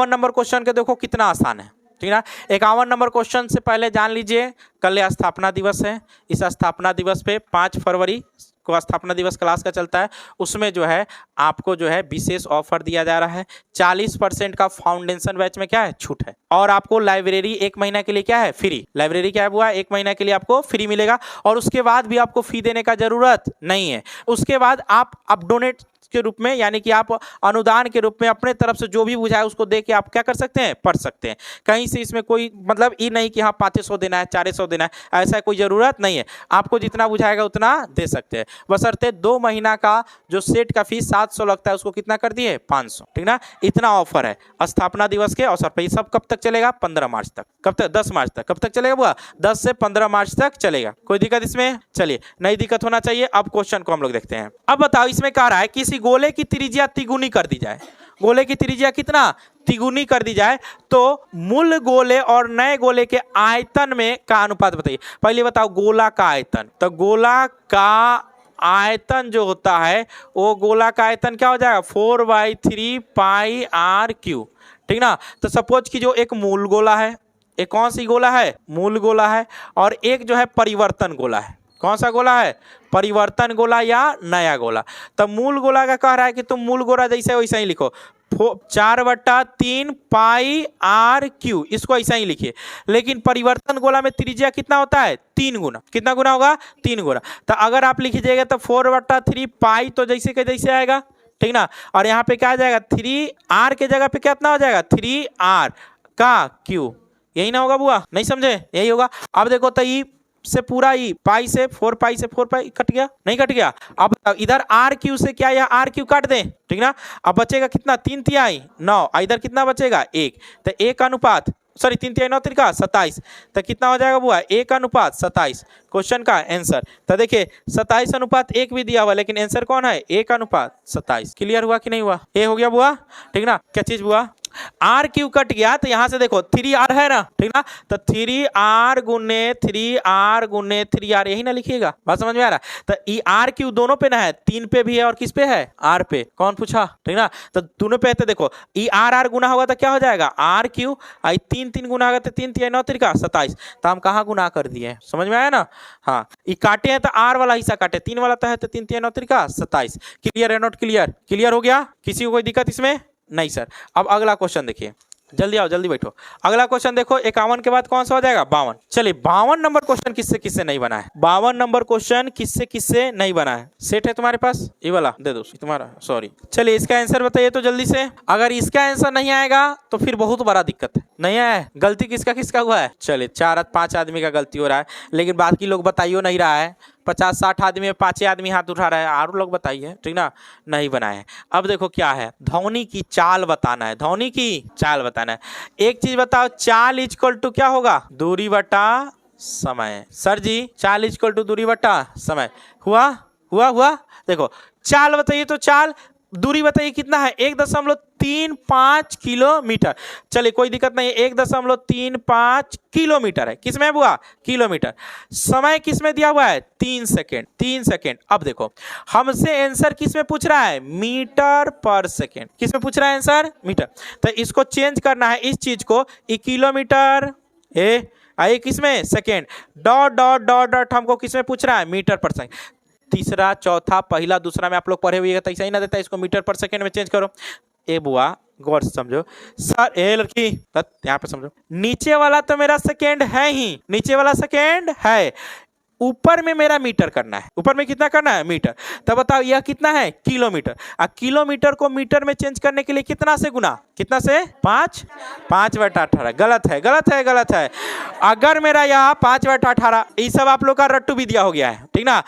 नंबर क्वेश्चन के देखो कितना आसान है, ठीक ना। 51 नंबर क्वेश्चन से पहले जान लीजिए कल स्थापना दिवस है। इस स्थापना दिवस पे 5 फरवरी को स्थापना दिवस क्लास का चलता है, उसमें जो है आपको जो है विशेष ऑफर दिया जा रहा है। 40% का फाउंडेशन बैच में क्या है, छूट है। और आपको लाइब्रेरी 1 महीना के लिए क्या है, फ्री। लाइब्रेरी क्या है बुआ, 1 महीना के लिए आपको फ्री मिलेगा और उसके बाद भी आपको फी देने का जरूरत नहीं है। उसके बाद आप डोनेट के रूप में, यानी कि आप अनुदान के रूप में अपने तरफ से जो भी बुझाए उसको दे के आप क्या कर सकते हैं, पढ़ सकते हैं। कहीं से इसमें कोई मतलब ये नहीं कि हाँ 500 देना है, 400 देना है, ऐसा कोई ज़रूरत नहीं है। आपको जितना बुझाएगा उतना दे सकते हैं, बशर्ते 2 महीना का जो सेट का फीस 700 लगता है उसको कितना कर दिए, 500। ठीक ना, इतना ऑफर है स्थापना दिवस के अवसर पर। ये सब कब तक चलेगा, 15 मार्च तक। कब तक, 10 मार्च तक। कब तक चलेगा बुआ, 10 से 15 मार्च तक चलेगा। कोई दिक्कत इसमें, चलिए नहीं दिक्कत होना चाहिए। अब क्वेश्चन को हम लोग देखते हैं। अब बताओ, इसमें कह रहा है किसी गोले की त्रिज्या तिगुनी कर दी जाए। गोले की त्रिज्या कितना, तिगुनी कर दी जाए तो मूल गोले और नए गोले के आयतन में का अनुपात बताइए। पहले बताओ गोला का आयतन, तो गोला का आयतन जो होता है वो गोला का आयतन क्या हो जाएगा, 4/3 पाई आर क्यू। ठीक ना, तो सपोज कि जो एक मूल गोला है, एक कौन सी गोला है, मूल गोला है, और एक जो है परिवर्तन गोला है। कौन सा गोला है, परिवर्तन गोला या नया गोला। तब मूल गोला का कह रहा है कि तुम मूल गोला जैसे वैसा ही लिखो, 4/3 पाई आर क्यू, इसको ऐसा ही लिखिए। लेकिन परिवर्तन गोला में त्रिज्या कितना होता है, 3 गुना। कितना गुना होगा, 3 गुना। तो अगर आप लिखिएगा तो 4/3 पाई तो जैसे के जैसे आएगा। ठीक ना, और यहाँ पे क्या आ जाएगा, 3r के जगह पे कितना हो जाएगा, 3r का क्यू। यही ना होगा बुआ, नहीं समझे, यही होगा। अब देखो तो ई से पूरा ई पाई से 4 पाई से 4 पाई कट गया, नहीं कट गया। अब इधर आर क्यू से क्या, यह आर क्यू काट दें। ठीक ना, अब बचेगा कितना, 3 तिहाई 9, इधर कितना बचेगा 1, तो 1 अनुपात, सॉरी 3 तिहाई 9 तिरका 27, तो कितना हो जाएगा बुआ, 1 अनुपात 27। क्वेश्चन का आंसर तो देखिए 27 अनुपात 1 भी दिया हुआ, लेकिन आंसर कौन है, 1 अनुपात 27। क्लियर हुआ कि नहीं हुआ, ये हो गया बुआ। ठीक ना, क्या चीज बुआ, आर क्यू कट गया तो यहां से देखो 3r है ना। ठीक ना, तो 3r गुने 3r गुने 3r, यही ना लिखिएगा, बात समझ में आ रहा है। तो ई आर क्यू दोनों पे ना है, 3 पे भी है और किस पे है, r पे। कौन पूछा, ठीक ना, तो दोनों पे है। तो देखो ई आर गुना होगा तो क्या हो जाएगा, आर क्यू, आई 3 गुना होगा तो 3 3 9 तिरका 27। तो हम कहाँ गुना कर दिए, समझ में आया ना। हाँ, ये काटे हैं तो r वाला हिस्सा काटे, 3 वाला तो है तो 3 3 9 तिरका 27। क्लियर है, नोट क्लियर, क्लियर हो गया, किसी को कोई दिक्कत इसमें नहीं सर। अब अगला क्वेश्चन देखिए, जल्दी आओ, जल्दी बैठो। अगला क्वेश्चन देखो, 51 के बाद कौन सा हो जाएगा, 52। चलिए 52 नंबर क्वेश्चन किससे किससे नहीं बना है, 52 नंबर क्वेश्चन किससे किससे नहीं बना है। सेट है तुम्हारे पास, ये वाला दे दो तुम्हारा, सॉरी। चलिए इसका आंसर बताइए तो जल्दी से। अगर इसका आंसर नहीं आएगा तो फिर बहुत बड़ा दिक्कत है। नहीं है, गलती किसका किसका हुआ है, चलिए 4-5 आदमी का गलती हो रहा है, लेकिन बाकी लोग बताइए नहीं रहा है। 50-60 आदमी में 5 आदमी हाथ उठा रहा है, और लोग बताइए। ठीक ना, नहीं बनाए। अब देखो क्या है, ध्वनि की चाल बताना है, ध्वनि की चाल बताना है। एक चीज बताओ, चाल इक्वल टू क्या होगा, दूरी बटा समय। सर जी चाल इक्वल टू दूरी बटा समय, हुआ हुआ हुआ। देखो चाल बताइए तो चाल, दूरी बताइए कितना है, 1.35 किलोमीटर। चलिए कोई दिक्कत नहीं, 1.35 किलोमीटर है, किसमें बुआ, किलोमीटर। समय किसमें दिया हुआ है, 3 सेकेंड, 3 सेकेंड। अब देखो हमसे आंसर किसमें पूछ रहा है, मीटर पर सेकेंड। किसमें पूछ रहा है आंसर, मीटर। तो इसको चेंज करना है, इस चीज को, किलोमीटर आइए किसमें, second, dot dot dot dot, हमको किसमें पूछ रहा है, मीटर पर सेकेंड। तीसरा चौथा पहला दूसरा में आप लोग पढ़े हुए तो ऐसा ही ना देता, इसको मीटर पर सेकेंड में चेंज करो। ए बुआ गौर से समझो सर, ए लड़की यहाँ पे समझो, नीचे वाला तो मेरा सेकेंड है ही, नीचे वाला सेकेंड है, ऊपर में मेरा मीटर करना है। ऊपर में कितना करना है, मीटर। तब बताओ यह कितना है, किलोमीटर। किलोमीटर को मीटर में चेंज करने के लिए कितना से गुना, कितना से, 5/18। गलत है, गलत है, गलत है। अगर मेरा यहाँ 5/18, ये सब आप लोग का रट्टू भी दिया हो गया है। ठीक ना,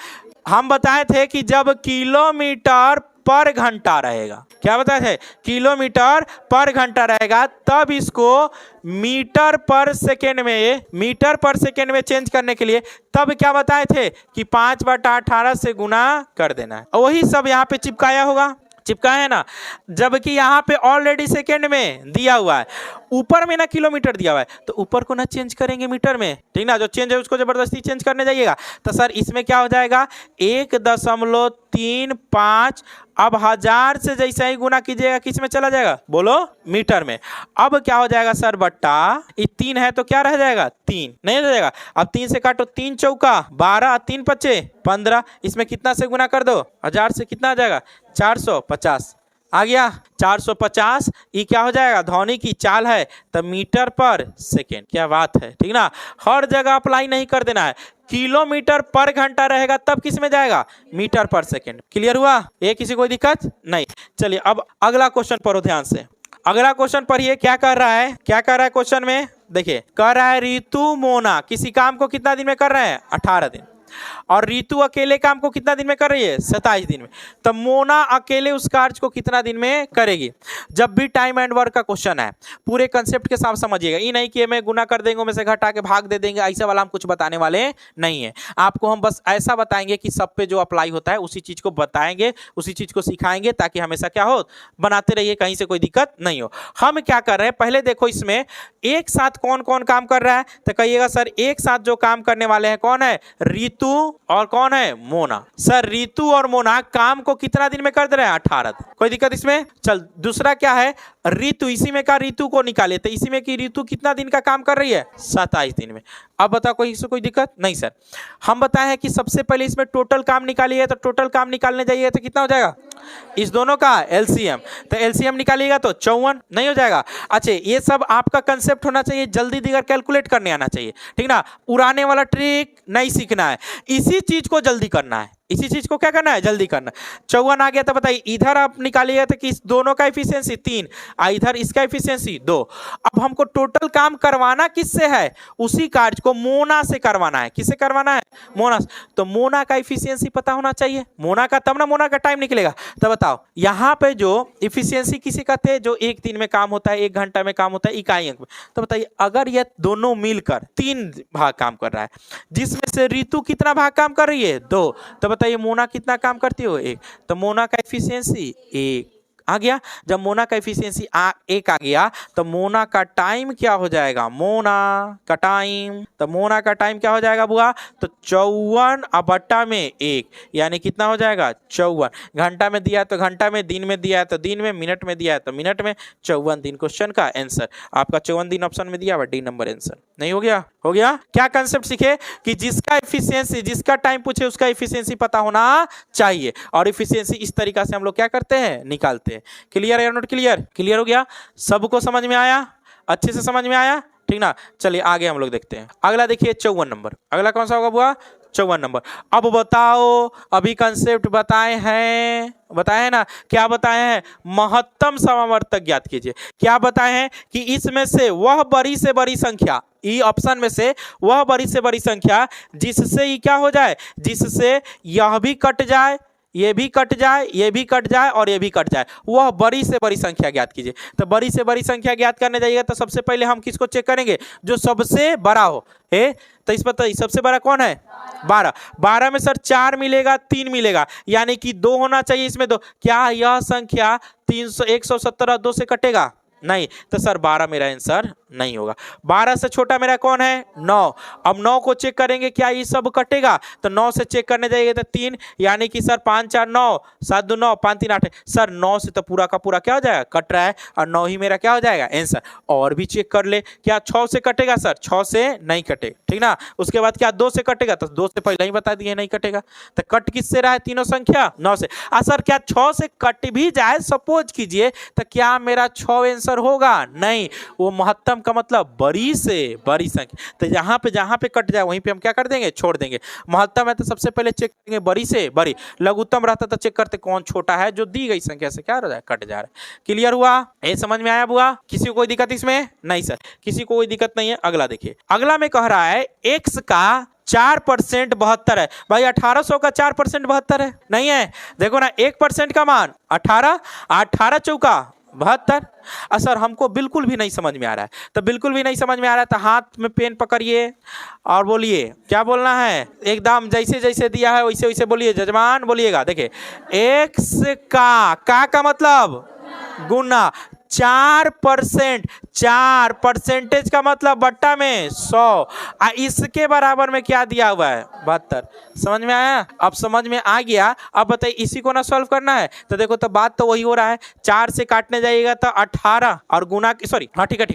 हम बताए थे कि जब किलोमीटर पर घंटा रहेगा, क्या बताए थे, किलोमीटर पर घंटा रहेगा, तब इसको मीटर पर सेकेंड में, मीटर पर सेकेंड में चेंज करने के लिए तब क्या बताए थे कि 5/18 से गुना कर देना है। वही सब यहाँ पे चिपकाया होगा, चिपका है ना, जबकि यहाँ पे ऑलरेडी सेकेंड में दिया हुआ है, ऊपर में ना किलोमीटर दिया हुआ है, तो ऊपर को ना चेंज करेंगे मीटर में। ठीक ना, जो चेंज है उसको जबरदस्ती चेंज करने जाइएगा। तो सर इसमें क्या हो जाएगा, 1.3 3 5, अब 1000 से जैसा ही गुना कीजिएगा किस में चला जाएगा बोलो मीटर में। अब क्या हो जाएगा सर बट्टा, ये 3 है तो क्या रह जाएगा 3 नहीं रह जाएगा। अब 3 से काटो, 3 चौका 12, 3 पचे 15, इसमें कितना से गुना कर दो 1000 से, कितना आ जाएगा 450 आ गया 450। ये क्या हो जाएगा ध्वनि की चाल है तो मीटर पर सेकेंड। क्या बात है, ठीक ना। हर जगह अप्लाई नहीं कर देना है, किलोमीटर पर घंटा रहेगा तब किस में जाएगा मीटर पर सेकेंड। क्लियर हुआ, ये किसी कोई दिक्कत नहीं। चलिए अब अगला क्वेश्चन पढ़ो ध्यान से। अगला क्वेश्चन पढ़िए क्या कर रहा है, क्या कर रहा है क्वेश्चन में देखिए। कर रहा है ऋतु मोना किसी काम को कितना दिन में कर रहे हैं 18 दिन, और रीतू अकेले काम को कितना दिन में कर रही है 27 दिन में। तो मोना अकेले उस कार्य को कितना दिन में करेगी। जब भी टाइम एंड वर्क का क्वेश्चन है पूरे कंसेप्ट के साथ समझिएगा। ये नहीं कि मैं गुना कर देंगे में से घटा के भाग दे देंगे, ऐसा वाला हम कुछ बताने वाले नहीं है। आपको हम बस ऐसा बताएंगे कि सब पे जो अप्लाई होता है उसी चीज को बताएंगे, उसी चीज को सिखाएंगे, ताकि हमेशा क्या हो बनाते रहिए, कहीं से कोई दिक्कत नहीं हो। हम क्या कर रहे हैं पहले देखो, इसमें एक साथ कौन कौन काम कर रहा है तो कहिएगा सर एक साथ जो काम करने वाले हैं कौन है ऋतु और कौन है मोना। सर ऋतु और मोना काम को कितना दिन में कर दे रहे हैं 18 दिन, कोई दिक्कत इसमें। चल दूसरा क्या है ऋतु, इसी में का ऋतु को निकाले तो इसी में की ऋतु कितना दिन का काम कर रही है 27 दिन में। अब बताओ कोई दिक्कत नहीं सर। हम बताए हैं कि सबसे पहले इसमें टोटल काम निकालिए, तो टोटल काम निकालने जाइए तो कितना हो जाएगा इस दोनों का एलसीएम, तो एलसीएम निकालिएगा तो 54 नहीं हो जाएगा। अच्छा ये सब आपका कंसेप्ट होना चाहिए, जल्दी दिगर कैलकुलेट करने आना चाहिए, ठीक ना। उड़ाने वाला ट्रिक नहीं सीखना है, इसी चीज को जल्दी करना है, इसी चीज को क्या करना है जल्दी करना। 54 आ गया तो बताइए इधर आप निकालिएगा तो कि दोनों का एफिशिएंसी 3, इधर इसका एफिशिएंसी 2। अब हमको टोटल काम करवाना किससे है, उसी कार्य को मोना से करवाना है। किससे करवाना है मोना से। तो मोना का एफिशिएंसी पता होना चाहिए मोना का, तब ना मोना का टाइम निकलेगा। तो बताओ यहाँ पे जो एफिशिएंसी किसी कहते हैं जो एक दिन में काम होता है, 1 घंटा में काम होता है इकाई अंक में। तो बताइए अगर ये दोनों मिलकर 3 भाग काम कर रहा है, जिसमें से ऋतु कितना भाग काम कर रही है 2, तो बताइए मोना कितना काम करती हो 1। तो मोना का एफिशिएंसी 1 आ गया। जब मोना का एफिशिएंसी 1 आ गया तो मोना का टाइम क्या हो जाएगा, मोना का टाइम, तो मोना का टाइम क्या हो जाएगा बुआ, तो 54 बट्टा में 1 यानी कितना हो जाएगा 54। घंटा में दिया है तो घंटा में, दिन में दिया है तो दिन में, मिनट में दिया है तो मिनट में। 54 दिन क्वेश्चन का आंसर आपका 54 दिन ऑप्शन में दिया हुआ, डी नंबर आंसर। नहीं हो गया, हो गया। क्या कंसेप्ट सीखे कि जिसका एफिशिएंसी, जिसका टाइम पूछे उसका एफिशिएंसी पता होना चाहिए, और एफिशिएंसी इस तरीका से हम लोग क्या करते हैं निकालते हैं। क्लियर या नोट क्लियर, क्लियर हो गया, सबको समझ में आया, अच्छे से समझ में आया, ठीक ना। चलिए आगे हम लोग देखते हैं। अगला देखिए 54 नंबर, अगला कौन सा होगा बुआ 54 नंबर। अब बताओ अभी कंसेप्ट बताए हैं ना, क्या बताए हैं महत्तम समावर्तक ज्ञात कीजिए। क्या बताए हैं कि इसमें से वह बड़ी से बड़ी संख्या, ई ऑप्शन में से वह बड़ी से बड़ी संख्या जिससे ये क्या हो जाए, जिससे यह भी कट जाए, ये भी कट जाए, ये भी कट जाए और ये भी कट जाए, वह बड़ी से बड़ी संख्या ज्ञात कीजिए। तो बड़ी से बड़ी संख्या ज्ञात करने जाइएगा तो सबसे पहले हम किसको चेक करेंगे, जो सबसे बड़ा हो। तो इस पर सबसे बड़ा कौन है 12। 12 में सर 4 मिलेगा 3 मिलेगा, यानी कि 2 होना चाहिए इसमें 2। क्या यह संख्या 117 2 से कटेगा, नहीं। तो सर 12 मेरा आंसर नहीं होगा। 12 से छोटा मेरा कौन है 9। अब 9 को चेक करेंगे क्या ये सब कटेगा, तो 9 से चेक करने जाइए तो 3, यानी कि सर 5 4 9, 7 2 9, 5 3 8 है। सर 9 से तो पूरा का पूरा क्या हो जाएगा कट रहा है, और 9 ही मेरा क्या हो जाएगा आंसर। और भी चेक कर ले, क्या 6 से कटेगा, सर 6 से नहीं कटेगा, ठीक ना। उसके बाद क्या 2 से कटेगा, तो 2 से पहले ही बता दिए नहीं कटेगा। तो कट किससे रहा है तीनों संख्या 9 से। सर क्या 6 से कट भी जाए सपोज कीजिए, तो क्या मेरा 6 आंसर होगा, नहीं। वो महत्तम का मतलब बड़ी से बड़ी संख्या, तो यहाँ पे जहाँ पे कट जाए वहीं पे हम क्या कर देंगे छोड़ देंगे। महत्तम है तो सबसे पहले चेक करेंगे बड़ी से बड़ी, लघुत्तम रहता तो चेक करते कौन छोटा है, जो दी गई संख्या से क्या हो जाए कट जा रहा है। क्लियर हुआ, ये समझ में आया बुआ, किसी को कोई दिक्कत इसमें नहीं सर, किसी को कोई दिक्कत नहीं है। अगला देखिए, अगला में कह रहा है x का 4% 72 है। भाई 1800 का 4% 72 है, नहीं है। देखो ना 1% का मान 18, 18 चौका 72। सर हमको बिल्कुल भी नहीं समझ में आ रहा है, तो बिल्कुल भी नहीं समझ में आ रहा है तो हाथ में पेन पकड़िए और बोलिए क्या बोलना है, एकदम जैसे जैसे दिया है वैसे वैसे बोलिए, जजमान बोलिएगा। देखिए x का मतलब गुना, 4%, 4 परसेंटेज का मतलब बट्टा में 100, इसके बराबर में क्या दिया हुआ है 72। समझ में आया? अब समझ में आ गया। अब बताइए इसी को ना सॉल्व करना है तो देखो तो बात तो वही हो रहा है, 4 से काटने जाइएगा तो 18 और गुना सॉरी हाँ ठीक है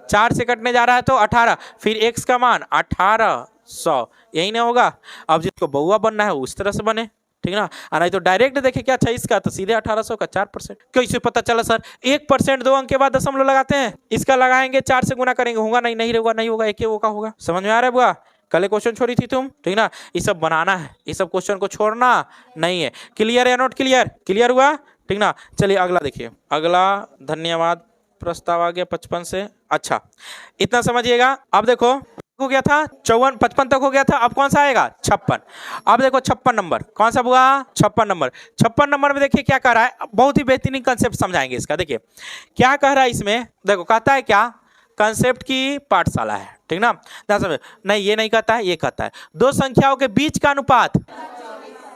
4 से कटने जा रहा है तो 18, फिर x का मान 1800, यही ना होगा। अब जिसको बउआ बनना है उस तरह से बने, ठीक ना। नहीं तो डायरेक्ट देखे क्या अच्छा इसका तो सीधे 1800 का 4%। कैसे पता चला सर? 1% 2 अंक के बाद दशमलव लगाते हैं, इसका लगाएंगे 4 से गुना करेंगे, होगा नहीं होगा, नहीं होगा, एक का होगा। समझ में आ रहा है बुआ? कल क्वेश्चन छोड़ी थी तुम, ठीक ना। ये सब बनाना है, ये सब क्वेश्चन को छोड़ना नहीं है। क्लियर है? Note clear? क्लियर हुआ, ठीक ना। चलिए अगला देखिए, अगला धन्यवाद प्रस्ताव आ गया 55 से। अच्छा इतना समझिएगा। अब देखो हो गया था 54, 55 तक हो गया था। अब कौन सा आएगा? 56। अब देखो 56 नंबर कौन सा हुआ? 56 नंबर। 56 नंबर में देखिए क्या कह रहा है, बहुत ही बेहतरीन कंसेप्ट समझाएंगे इसका। देखिए क्या कह रहा है इसमें, देखो कहता है क्या, कंसेप्ट की पाठशाला है, ठीक ना। नहीं ये नहीं कहता है, ये कहता है दो संख्याओं के बीच का अनुपात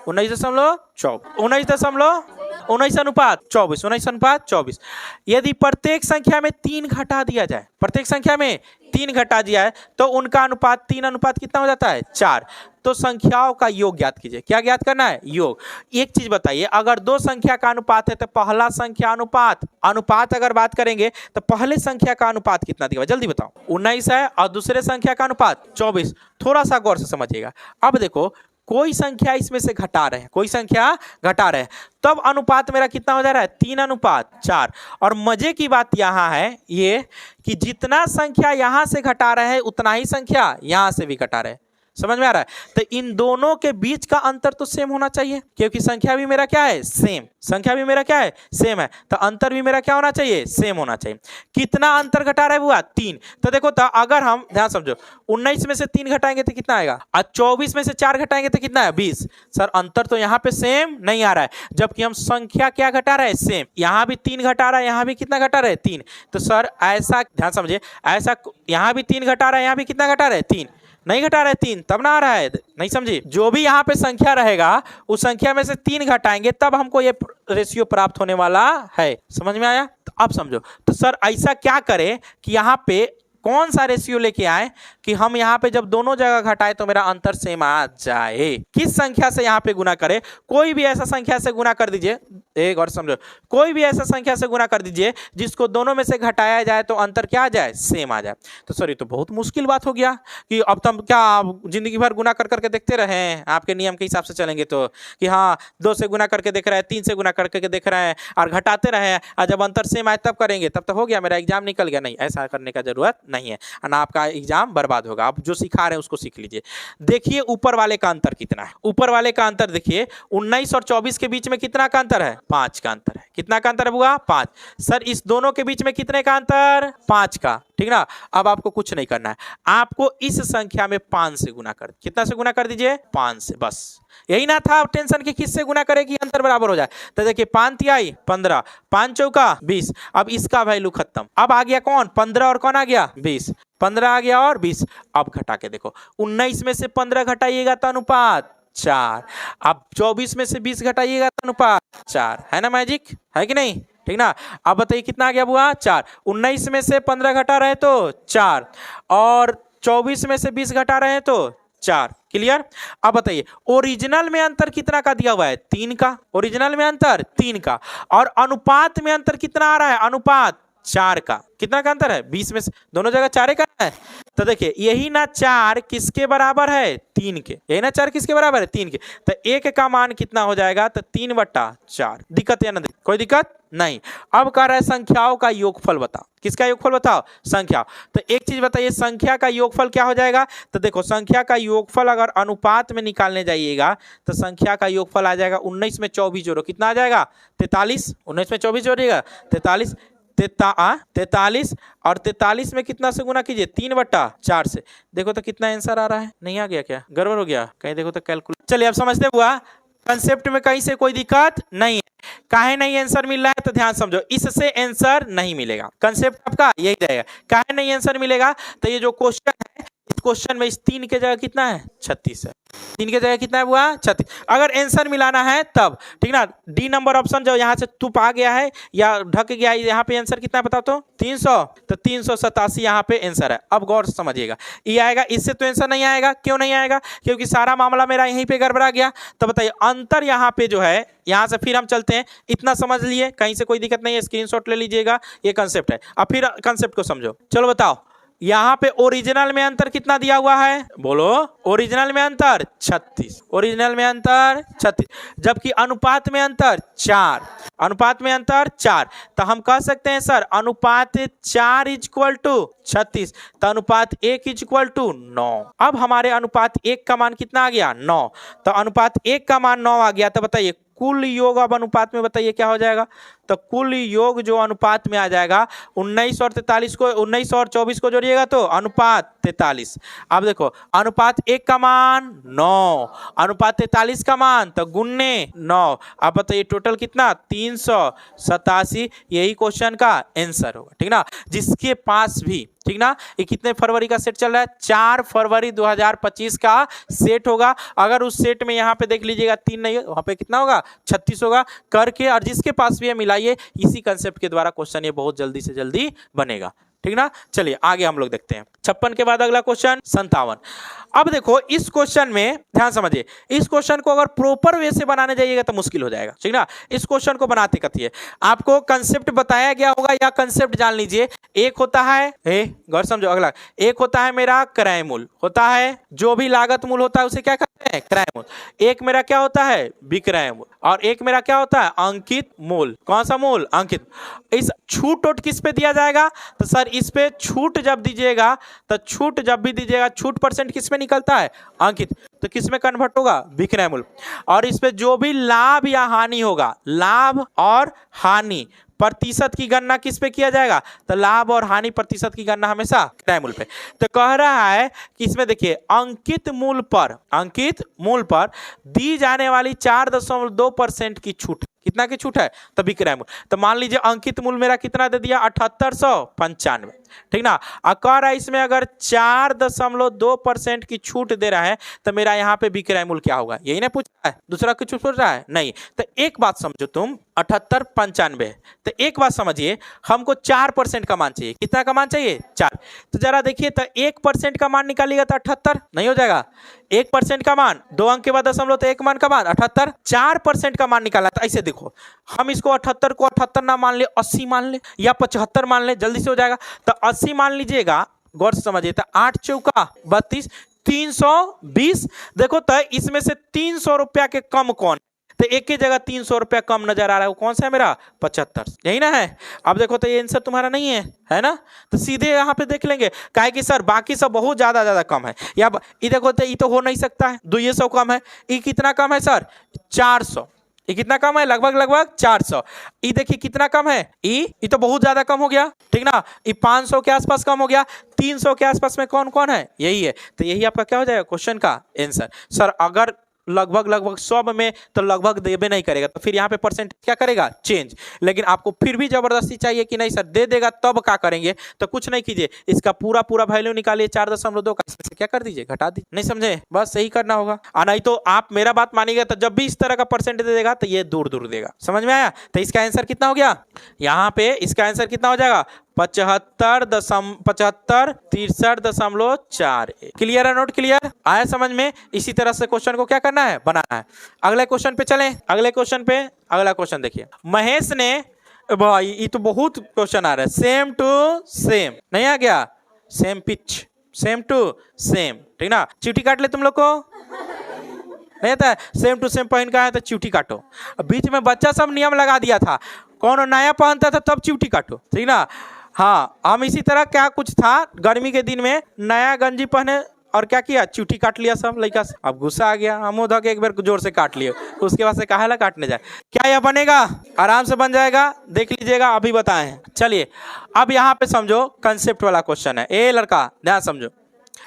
19.24 यदि प्रत्येक संख्या में 3 घटा दिया जाए, प्रत्येक संख्या में 3 घटा दिया है तो उनका अनुपात 3 अनुपात कितना हो जाता है? 4। तो संख्याओं का योग ज्ञात कीजिए। क्या ज्ञात करना है? योग। एक चीज बताइए, अगर दो संख्या का अनुपात है तो पहला संख्या अनुपात अगर बात करेंगे तो पहले संख्या का अनुपात कितना दिया? जल्दी बताओ। 19 है और दूसरे संख्या का अनुपात 24। थोड़ा सा गौर से समझिएगा। अब देखो कोई संख्या इसमें से घटा रहे हैं, कोई संख्या घटा रहे हैं, तब अनुपात मेरा कितना हो जा रहा है? 3:4। और मजे की बात यहां है ये कि जितना संख्या यहां से घटा रहे हैं उतना ही संख्या यहां से भी घटा रहे हैं। समझ में आ रहा है? तो इन दोनों के बीच का अंतर तो सेम होना चाहिए, क्योंकि संख्या भी मेरा क्या है? सेम। संख्या भी मेरा क्या है? सेम है। तो अंतर भी मेरा क्या होना चाहिए? सेम होना चाहिए। कितना अंतर घटा रहा है बुआ? 3। तो देखो तो अगर हम ध्यान समझो, 19 में से 3 घटाएंगे तो कितना आएगा? और 24 में से 4 घटाएंगे तो कितना है? 20। सर अंतर तो यहाँ पे सेम नहीं आ रहा है, जबकि हम संख्या क्या घटा रहे हैं? सेम। यहाँ भी 3 घटा रहा है, यहाँ भी कितना घटा रहे हैं? 3। तो सर ऐसा ध्यान समझिए, ऐसा यहाँ भी 3 घटा रहा है, यहाँ भी कितना घटा रहे हैं? 3। नहीं घटा रहे 3, तब ना आ रहा है। नहीं समझी? जो भी यहाँ पे संख्या रहेगा उस संख्या में से 3 घटाएंगे तब हमको ये रेशियो प्राप्त होने वाला है। समझ में आया? तो अब समझो, तो सर ऐसा क्या करें कि यहाँ पे कौन सा रेशियो लेके आए कि हम यहाँ पे जब दोनों जगह घटाए तो मेरा अंतर सेम आ जाए। किस संख्या से यहाँ पे गुना करें? कोई भी ऐसा संख्या से गुना कर दीजिए, एक और समझो, कोई भी ऐसा संख्या से गुना कर दीजिए जिसको दोनों में से घटाया जाए तो अंतर क्या आ जाए? सेम आ जाए। तो सर ये तो बहुत मुश्किल बात हो गया कि अब तुम क्या जिंदगी भर गुना कर करके देखते रहे? आपके नियम के हिसाब से चलेंगे तो कि हाँ 2 से गुना करके देख रहे हैं, 3 से गुना करके देख रहे हैं और घटाते रहे, और जब अंतर सेम आए तब करेंगे, तब तो हो गया, मेरा एग्जाम निकल गया। नहीं, ऐसा करने का जरूरत नहीं है, ना आपका एग्जाम बर्बाद होगा। आप जो सिखा रहे हैं उसको सीख लीजिए। देखिए ऊपर वाले का अंतर कितना है। ऊपर वाले का अंतर देखिए 19 और 24 के बीच में कितना का अंतर है? 5 का अंतर है। कितना का अंतर हुआ? 5। सर इस दोनों के बीच में कितने का अंतर? 5 का, ठीक ना। अब आपको कुछ नहीं करना है, आपको इस संख्या में 5 से गुना कर, कितना से गुना कर दीजिए? 5 से। बस यही ना था टेंशन कि किससे गुना करे कि अंतर बराबर हो जाए। तो देखिए 5 तिहाई 15, 5 चौका 20। अब इसका वैल्यू खत्म। अब आ गया कौन? 15 और कौन आ गया? 20। 15 आ गया और 20। अब घटा के देखो, 19 में से 15 घटाइएगा तो अनुपात 4। अब 24 में से 20 घटाइएगा तो अनुपात 4। है ना मैजिक? है कि नहीं? ठीक ना। अब बताइए कितना आ गया बुआ? 4। 19 में से 15 घटा रहे तो 4, और 24 में से 20 घटा रहे हैं तो 4। क्लियर? अब बताइए ओरिजिनल में अंतर कितना का दिया हुआ है? 3 का। ओरिजिनल में अंतर 3 का, और अनुपात में अंतर कितना आ रहा है? अनुपात 4 का। कितना का अंतर है? 20 में से दोनों जगह 4 का है। तो देखिए यही ना 4 किसके बराबर है? 3 के। यही ना 4 किसके बराबर है? 3 के। तो 1 का मान कितना हो जाएगा? तो 3/4। दिक्कत या ना? कोई दिक्कत नहीं। अब कह रहा है संख्याओं का योगफल बताओ। किसका योगफल बताओ? संख्या। तो एक चीज बताइए, संख्या का योगफल क्या हो जाएगा? तो देखो संख्या का योगफल अगर अनुपात में निकालने जाइएगा तो संख्या का योगफल आ जाएगा 19 में 24 जोड़ो, कितना आ जाएगा? 43। 19 में 24 जोड़िएगा 43, 43, और 43 में कितना से गुना कीजिए? 3/4 से। देखो तो कितना आंसर आ रहा है? नहीं आ गया क्या? गड़बड़ हो गया कहीं? देखो तो कैलकुलेट। चलिए अब समझते हुआ, कंसेप्ट में कहीं से कोई दिक्कत नहीं है। काहे नहीं आंसर मिल रहा है? तो ध्यान समझो, इससे आंसर नहीं मिलेगा। कंसेप्ट आपका यही रहेगा। काहे नहीं आंसर मिलेगा? तो ये जो क्वेश्चन है इस क्वेश्चन में इस 3 के जगह कितना है 36 है, 3 के जगह कितना है हुआ 36। अगर आंसर मिलाना है तब, ठीक ना, डी नंबर ऑप्शन जो यहाँ से तुप आ गया है या ढक गया है, यहाँ पे आंसर कितना है बताओ तो 300, तो 387 यहाँ पे आंसर है। अब गौर से समझिएगा, ये आएगा, इससे तो आंसर नहीं आएगा। क्यों नहीं आएगा? क्योंकि सारा मामला मेरा यहीं पे गड़बड़ा गया। तो बताइए अंतर यहाँ पे जो है, यहाँ से फिर हम चलते हैं, इतना समझ लिए, कहीं से कोई दिक्कत नहीं है, स्क्रीनशॉट ले लीजिएगा, ये कंसेप्ट है। अब फिर कंसेप्ट को समझो। चलो बताओ, यहाँ पे ओरिजिनल में अंतर कितना दिया हुआ है? बोलो, ओरिजिनल में अंतर 36, ओरिजिनल में अंतर 36, जबकि अनुपात में अंतर 4, अनुपात में अंतर 4। तो हम कह सकते हैं सर अनुपात 4 इक्वल टू 36, तो अनुपात 1 इक्वल टू 9। अब हमारे अनुपात 1 का मान कितना आ गया 9, तो अनुपात 1 का मान 9 आ गया। तो बताइए कुल योग अब अनुपात में बताइए क्या हो जाएगा? तो कुल योग जो अनुपात में आ जाएगा 19 और 43 को, 19 और 24 को जोड़िएगा तो अनुपात 43। अब देखो अनुपात 1 का मान 9, अनुपात 43 का मान तो गुन्ने 9। अब बताइए टोटल कितना 387, यही क्वेश्चन का आंसर होगा, ठीक ना। जिसके पास भी, ठीक ना, ये कितने फरवरी का सेट चल रहा है? 4 फरवरी 2025 का सेट होगा। अगर उस सेट में यहाँ पे देख लीजिएगा 3 नहीं, वहां पे कितना होगा 36 होगा करके, और जिसके पास भी है मिलाइए, इसी कंसेप्ट के द्वारा क्वेश्चन ये बहुत जल्दी से जल्दी बनेगा, ठीक ना। चलिए आगे हम लोग देखते हैं। 56 के बाद अगला क्वेश्चन 57। अब देखो इस क्वेश्चन में ध्यान समझिए, इस क्वेश्चन को अगर प्रॉपर वे से बनाने जाइएगा तो मुश्किल हो जाएगा, ठीक ना। इस क्वेश्चन को बनाते कथिए आपको कंसेप्ट बताया गया होगा या कंसेप्ट जान लीजिए। एक होता है, गौर समझो, अगला एक होता है मेरा क्रय मूल, होता है जो भी लागत मूल होता है उसे क्या कहते हैं? क्रय मूल। एक मेरा क्या होता है? विक्रय मूल। और एक मेरा क्या होता है? अंकित मूल। कौन सा मूल? अंकित। इस छूट टोट किस पे दिया जाएगा? तो सर इस पे छूट जब दीजिएगा, तो छूट जब भी दीजिएगा छूट परसेंट किस में निकलता है? अंकित। तो किस में कन्वर्ट होगा? विक्रय मूल। और इस पे जो भी लाभ या हानि होगा, लाभ और हानि प्रतिशत की गणना किस पे किया जाएगा? तो लाभ और हानि प्रतिशत की गणना हमेशा क्रय मूल पे। तो कह रहा है कि इसमें देखिए अंकित मूल पर, अंकित मूल पर दी जाने वाली 4.2% की छूट, कितना की छूट है? तो विक्रय मूल। तो मान लीजिए अंकित मूल मेरा कितना दे दिया? 7895, ठीक ना। कह रहा है इसमें अगर 4.2% की छूट दे रहा है तो मेरा यहाँ पे विक्रय मूल क्या होगा? यही ना पूछ रहा है, दूसरा कुछ पूछ रहा है? नहीं। तो एक बात समझो तुम, 7895, तो एक बात समझिए, हमको 4% का मान चाहिए। कितना का मान चाहिए? 4। तो जरा देखिए, तो 1% का मान निकालिएगा तो 78 नहीं हो जाएगा? 1% का मान 2 अंक के बाद दशमलव, तो 1 मान का मान 78। 4% का मान निकाला, तो ऐसे देखो हम इसको 78 को 78 ना मान ले, 80 मान ले या 75 मान ले, जल्दी से हो जाएगा। तो 80 मान लीजिएगा, गौर से समझिए, तो 8 चौका 32, 320। देखो तो इसमें से 300 रुपया के कम कौन? तो एक की जगह 300 रुपया कम नजर आ रहा है, वो कौन सा है मेरा? 75, यही ना है। अब देखो तो ये आंसर तुम्हारा नहीं है ना। तो सीधे यहाँ पे देख लेंगे, काहे कि सर बाकी सब बहुत ज्यादा कम है। या ये देखो तो ये तो हो नहीं सकता है, 200 कम है। ये कितना कम है सर? 400। ये कितना कम है? लगभग 400। ये देखिए कितना कम है? ये तो बहुत ज्यादा कम हो गया, ठीक ना। ये 500 के आसपास कम हो गया। 300 के आसपास में कौन कौन है? यही है। तो यही आपका क्या हो जाएगा क्वेश्चन का आंसर। सर अगर लगभग सब में तो लगभग देबे नहीं करेगा, तो फिर यहाँ पे परसेंट क्या करेगा? चेंज। लेकिन आपको फिर भी जबरदस्ती चाहिए कि नहीं सर दे देगा तब क्या करेंगे? तो कुछ नहीं कीजिए, इसका पूरा वैल्यू निकालिए 4.2 का, इसमें से क्या कर दीजिए? घटा दीजिए। नहीं समझे? बस यही करना होगा। नहीं तो आप मेरा बात मानिएगा तो जब भी इस तरह का परसेंट दे देगा तो ये दूर देगा। समझ में आया? तो इसका आंसर कितना हो गया? यहाँ पे इसका आंसर कितना हो जाएगा? 63.4। क्लियर है? नोट क्लियर आया समझ में? इसी तरह से क्वेश्चन को क्या करना है? बनाना है। अगले क्वेश्चन पे चलें। अगले क्वेश्चन पे, अगला क्वेश्चन देखिए, महेश ने, भाई ये तो बहुत क्वेश्चन आ रहा है, सेम टू सेम नहीं आ गया? Same pitch, same to same, ठीक ना। चीटी काट ले तुम लोग को, नहीं आता है? सेम टू सेम पहन का है तो चिवटी काटो। बीच में बच्चा सब नियम लगा दिया था, कौन नया पहनता था तब चिवटी काटो, ठीक ना। हाँ, हम इसी तरह क्या कुछ था, गर्मी के दिन में नया गंजी पहने और क्या किया? चिवटी काट लिया सब लड़का से। अब गुस्सा आ गया, हम उधर के एक बार जोर से काट लिए, उसके बाद से काहे ला काटने जाए? क्या यह बनेगा? आराम से बन जाएगा, देख लीजिएगा, अभी बताएं। चलिए अब यहाँ पे समझो, कंसेप्ट वाला क्वेश्चन है। ए लड़का ध्यान समझो,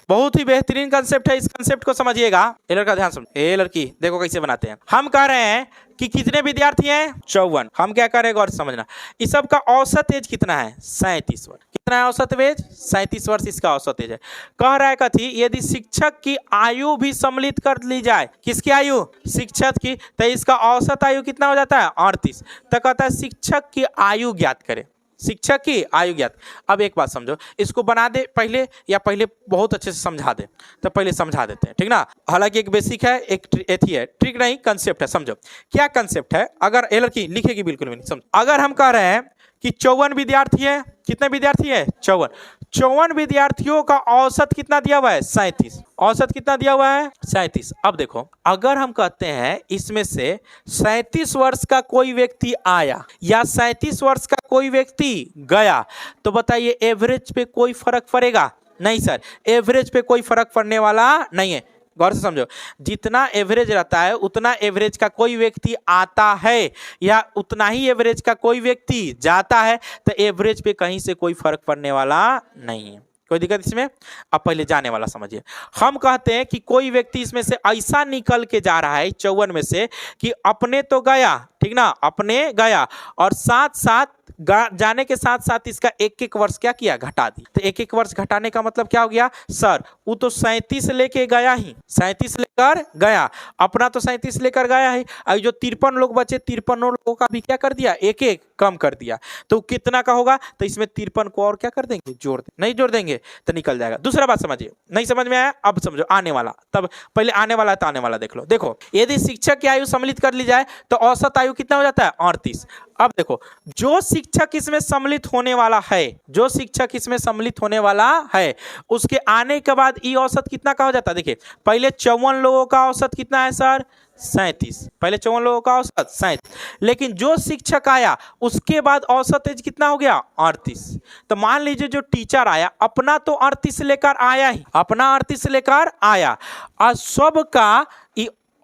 बहुत ही बेहतरीन कंसेप्ट है, इस कंसेप्ट को समझिएगा। ए लड़का ध्यान समझ, ए लड़की देखो कैसे बनाते हैं। हम कह रहे हैं कि कितने विद्यार्थी हैं 54। हम क्या करें गौर से समझना, इस सब का औसत एज कितना है 37 वर्ष। कितना है औसत एज 37 वर्ष इसका औसत एज है। कह रहा है कथी, यदि शिक्षक की आयु भी सम्मिलित कर ली जाए, किसकी आयु, शिक्षक की, तो इसका औसत आयु कितना हो जाता है 38। तो कहता है शिक्षक की आयु ज्ञात करें, शिक्षक की आयु ज्ञात। अब एक बात समझो, इसको बना दे पहले या पहले बहुत अच्छे से समझा दे, तो पहले समझा देते हैं, ठीक ना। हालांकि एक बेसिक है, एक एथी है, ट्रिक नहीं कंसेप्ट है। समझो क्या कंसेप्ट है। अगर ए लड़की लिखेगी बिल्कुल भी नहीं, समझो अगर हम कह रहे हैं कि 54 विद्यार्थी है, कितने विद्यार्थी है 54 विद्यार्थियों का औसत कितना दिया हुआ है 37। औसत कितना दिया हुआ है 37। अब देखो अगर हम कहते हैं इसमें से 37 वर्ष का कोई व्यक्ति आया या 37 वर्ष का कोई व्यक्ति गया, तो बताइए एवरेज पे कोई फर्क पड़ेगा? नहीं सर, एवरेज पे कोई फर्क पड़ने वाला नहीं है। गौर से समझो, जितना एवरेज रहता है उतना एवरेज का कोई व्यक्ति आता है या उतना ही एवरेज का कोई व्यक्ति जाता है, तो एवरेज पे कहीं से कोई फर्क पड़ने वाला नहीं है। कोई दिक्कत इसमें? अब पहले जाने वाला समझिए। हम कहते हैं कि कोई व्यक्ति इसमें से ऐसा निकल के जा रहा है 54 में से कि अपने तो गया, ठीक ना, अपने गया और साथ साथ जाने के साथ साथ इसका एक एक वर्ष क्या किया, घटा दी। तो एक एक वर्ष घटाने का मतलब क्या हो गया सर, वो तो 37 लेके गया ही, 37 लेकर गया, अपना तो 37 लेकर गया ही। अब जो 53 लोग बचे, 53 लोगों का भी क्या कर दिया, एक एक कम कर दिया। तो कितना का होगा, तो इसमें 53 को और क्या कर देंगे, जोड़ देंगे। नहीं जोड़ देंगे तो निकल जाएगा। दूसरा बात समझिए, नहीं समझ में आया अब समझो आने वाला। तब पहले आने वाला है तो आने वाला देख लो। देखो यदि शिक्षक की आयु सम्मिलित कर ली जाए तो औसत आयु कितना हो जाता है 38। अब देखो जो शिक्षक इसमें सम्मिलित होने वाला है, जो शिक्षक इसमें सम्मिलित होने वाला है, उसके आने के बाद ई औसत कितना का हो जाता है। देखिए पहले 54 लोगों का औसत कितना है सर 37, पहले 54 लोगों का औसत 37, लेकिन जो शिक्षक आया उसके बाद औसत एज कितना हो गया 38। तो मान लीजिए जो टीचर आया अपना तो 38 लेकर आया ही, अपना 38 लेकर आया और सबका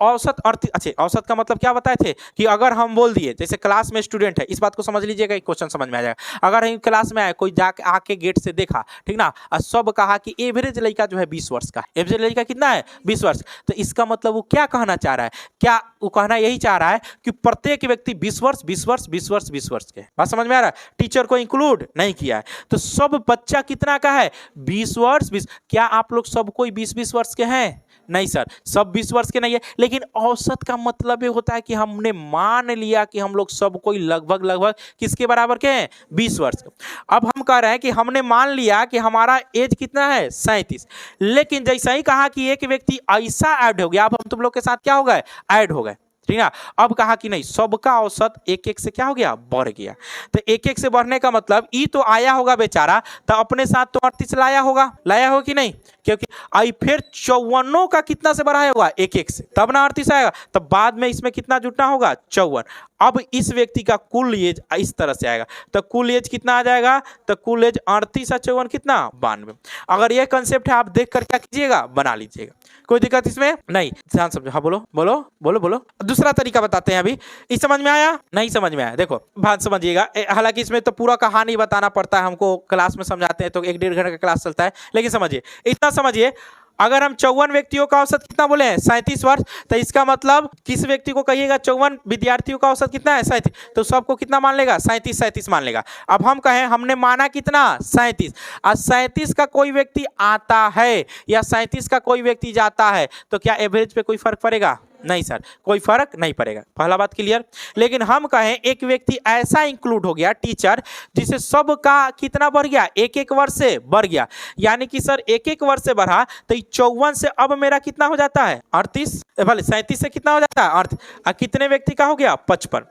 औसत 38। अच्छे औसत का मतलब क्या बताए थे कि अगर हम बोल दिए जैसे क्लास में स्टूडेंट है, इस बात को समझ लीजिएगा, एक क्वेश्चन समझ में आ जाएगा। अगर हम क्लास में आए, कोई जाके आके गेट से देखा, ठीक ना, और सब कहा कि एवरेज लड़का जो है 20 वर्ष का, एवरेज लड़का कितना है 20 वर्ष, तो इसका मतलब वो क्या कहना चाह रहा है, क्या वो कहना यही चाह रहा है कि प्रत्येक व्यक्ति 20 वर्ष 20 वर्ष 20 वर्ष 20 वर्ष के। बात समझ में आ रहा है? टीचर को इंक्लूड नहीं किया है, तो सब बच्चा कितना का है 20 वर्ष 20। क्या आप लोग सब कोई 20-20 वर्ष के हैं? नहीं सर, सब 20 वर्ष के नहीं है, लेकिन औसत का मतलब ये होता है कि हमने मान लिया कि हम लोग सब कोई लगभग लगभग किसके बराबर के हैं 20 वर्ष। अब हम कह रहे हैं कि हमने मान लिया कि हमारा एज कितना है 37, लेकिन जैसा ही कहा कि एक व्यक्ति ऐसा ऐड हो गया, अब हम तुम लोग के साथ क्या हो गए, ऐड हो गए, ठीक है। अब कहा कि नहीं सबका औसत एक एक से क्या हो गया, बढ़ गया। तो एक एक से बढ़ने का मतलब ई तो आया होगा बेचारा, तो अपने साथ तो 38 लाया होगा, लाया हो कि नहीं, क्योंकि आई फिर 54 का कितना से बढ़ाया होगा एक एक से, तब ना 38 आएगा। तब बाद में इसमें कितना जुटना होगा 54। अब इस व्यक्ति का कुल एज इस तरह से आएगा, तो कुल एज कितना आ जाएगा, तो कुल एज 38 और 54 कितना 92। अगर यह कंसेप्ट है आप देख कर क्या कीजिएगा, बना लीजिएगा, कोई दिक्कत इसमें नहीं। ध्यान समझो, हाँ बोलो बोलो बोलो बोलो। दूसरा तरीका बताते हैं अभी, इस समझ में आया नहीं समझ में आया, देखो बात समझिएगा। हालांकि इसमें तो पूरा कहानी बताना पड़ता है हमको, क्लास में समझाते हैं तो 1-1.5 घंटे का क्लास चलता है, लेकिन समझिए इतना समझिए, अगर हम 54 व्यक्तियों का औसत कितना बोले हैं 37 वर्ष, तो इसका मतलब किस व्यक्ति को कहिएगा 54 विद्यार्थियों का औसत कितना है 37, तो सबको कितना मान लेगा 37 मान लेगा। अब हम कहें हमने माना कितना 37, और 37 का कोई व्यक्ति आता है या 37 का कोई व्यक्ति जाता है, तो क्या एवरेज पे कोई फर्क पड़ेगा? नहीं सर, कोई फर्क नहीं पड़ेगा। पहला बात क्लियर। लेकिन हम कहें एक व्यक्ति ऐसा इंक्लूड हो गया टीचर जिसे सबका कितना बढ़ गया, एक एक वर्ष से बढ़ गया, यानी कि सर एक एक वर्ष से बढ़ा तो 54 से अब मेरा कितना हो जाता है 38, भले 37 से कितना हो जाता है 38, और कितने व्यक्ति का हो गया 55।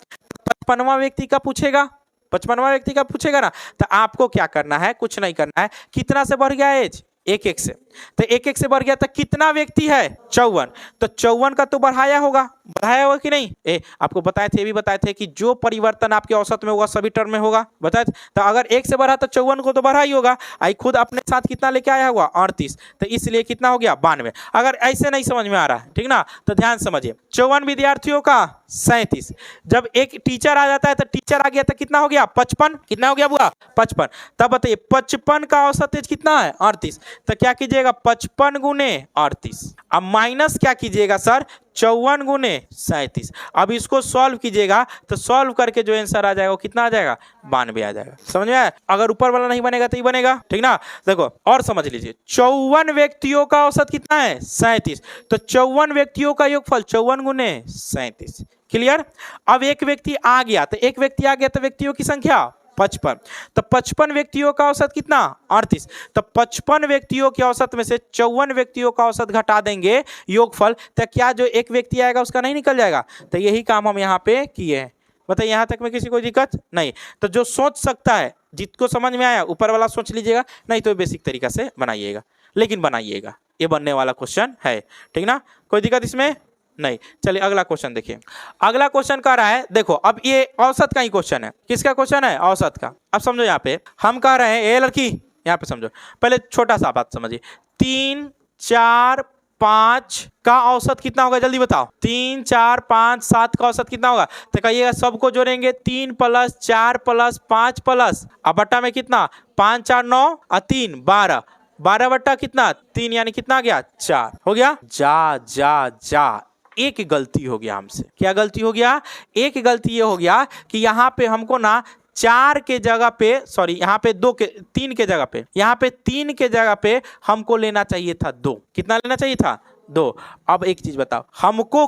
55वां व्यक्ति का पूछेगा, 55वां व्यक्ति का पूछेगा ना, तो आपको क्या करना है, कुछ नहीं करना है। कितना से बढ़ गया एज, एक एक से, तो एक एक से बढ़ गया, तो कितना व्यक्ति है 54, तो 54 का तो बढ़ाया होगा, बढ़ाया होगा कि नहीं। आपको बताए थे, ये भी बताए थे कि जो परिवर्तन आपके औसत में होगा सभी टर्म में होगा, बताए थे। तो अगर एक से बढ़ा तो 54 को तो बढ़ा ही होगा, आई खुद अपने साथ कितना लेके आया होगा 38, तो इसलिए कितना हो गया 92। अगर ऐसे नहीं समझ में आ रहा है, ठीक ना, तो ध्यान समझिए, 54 विद्यार्थियों का 37, जब एक टीचर आ जाता है तो टीचर आ गया तो कितना हो गया 55, कितना हो गया बुआ 55। तब बताइए 55 का औसत एज कितना है 38, तो क्या कीजिएगा जाएगा 55 गुने 38। अब माइनस क्या कीजिएगा सर, 54 गुने 37। अब इसको सॉल्व कीजिएगा तो सॉल्व करके जो आंसर आ जाएगा वो कितना आ जाएगा, 92 आ जाएगा। समझ में आया? अगर ऊपर वाला नहीं बनेगा तो ये बनेगा, ठीक ना। देखो और समझ लीजिए, 54 व्यक्तियों का औसत कितना है, 37। तो 54 व्यक्तियों का योगफल 54 गुने 37। क्लियर? अब एक व्यक्ति आ गया तो व्यक्तियों की संख्या 55। तो 55 व्यक्तियों का औसत कितना, 38। तो 55 व्यक्तियों के औसत में से 54 व्यक्तियों का औसत घटा देंगे योगफल, तो क्या जो एक व्यक्ति आएगा उसका नहीं निकल जाएगा? तो यही काम हम यहाँ पे किए हैं। बताइए यहाँ तक में किसी को दिक्कत नहीं? तो जो सोच सकता है, जिसको समझ में आया ऊपर वाला सोच लीजिएगा, नहीं तो बेसिक तरीका से बनाइएगा, लेकिन बनाइएगा, ये बनने वाला क्वेश्चन है, ठीक ना। कोई दिक्कत इसमें नहीं। चलिए अगला क्वेश्चन देखिए। अगला क्वेश्चन कह रहा है, देखो अब ये औसत का ही क्वेश्चन है। किसका क्वेश्चन है, औसत का। अब समझो यहाँ पे हम कह रहे हैं, ए लड़की यहाँ पे समझो, पहले छोटा सा बात समझिए, 3, 4, 5 का औसत कितना होगा, जल्दी बताओ। 3, 4, 5, 7 का औसत कितना होगा? तो कहिएगा सबको जोड़ेंगे, 3 + 4 + 5 प्लस, अब बट्टा में कितना, 5, 4, 9 और 3 12, 12 बट्टा कितना 3, यानी कितना आ गया 4 हो गया। जा एक गलती हो गया हमसे। क्या गलती हो गया? एक गलती ये हो गया कि यहाँ पे हमको ना 4 के जगह पे, सॉरी यहाँ पे 3 के जगह पे, यहाँ पे 3 के जगह पे हमको लेना चाहिए था 2। कितना लेना चाहिए था, 2। अब एक चीज बताओ, हमको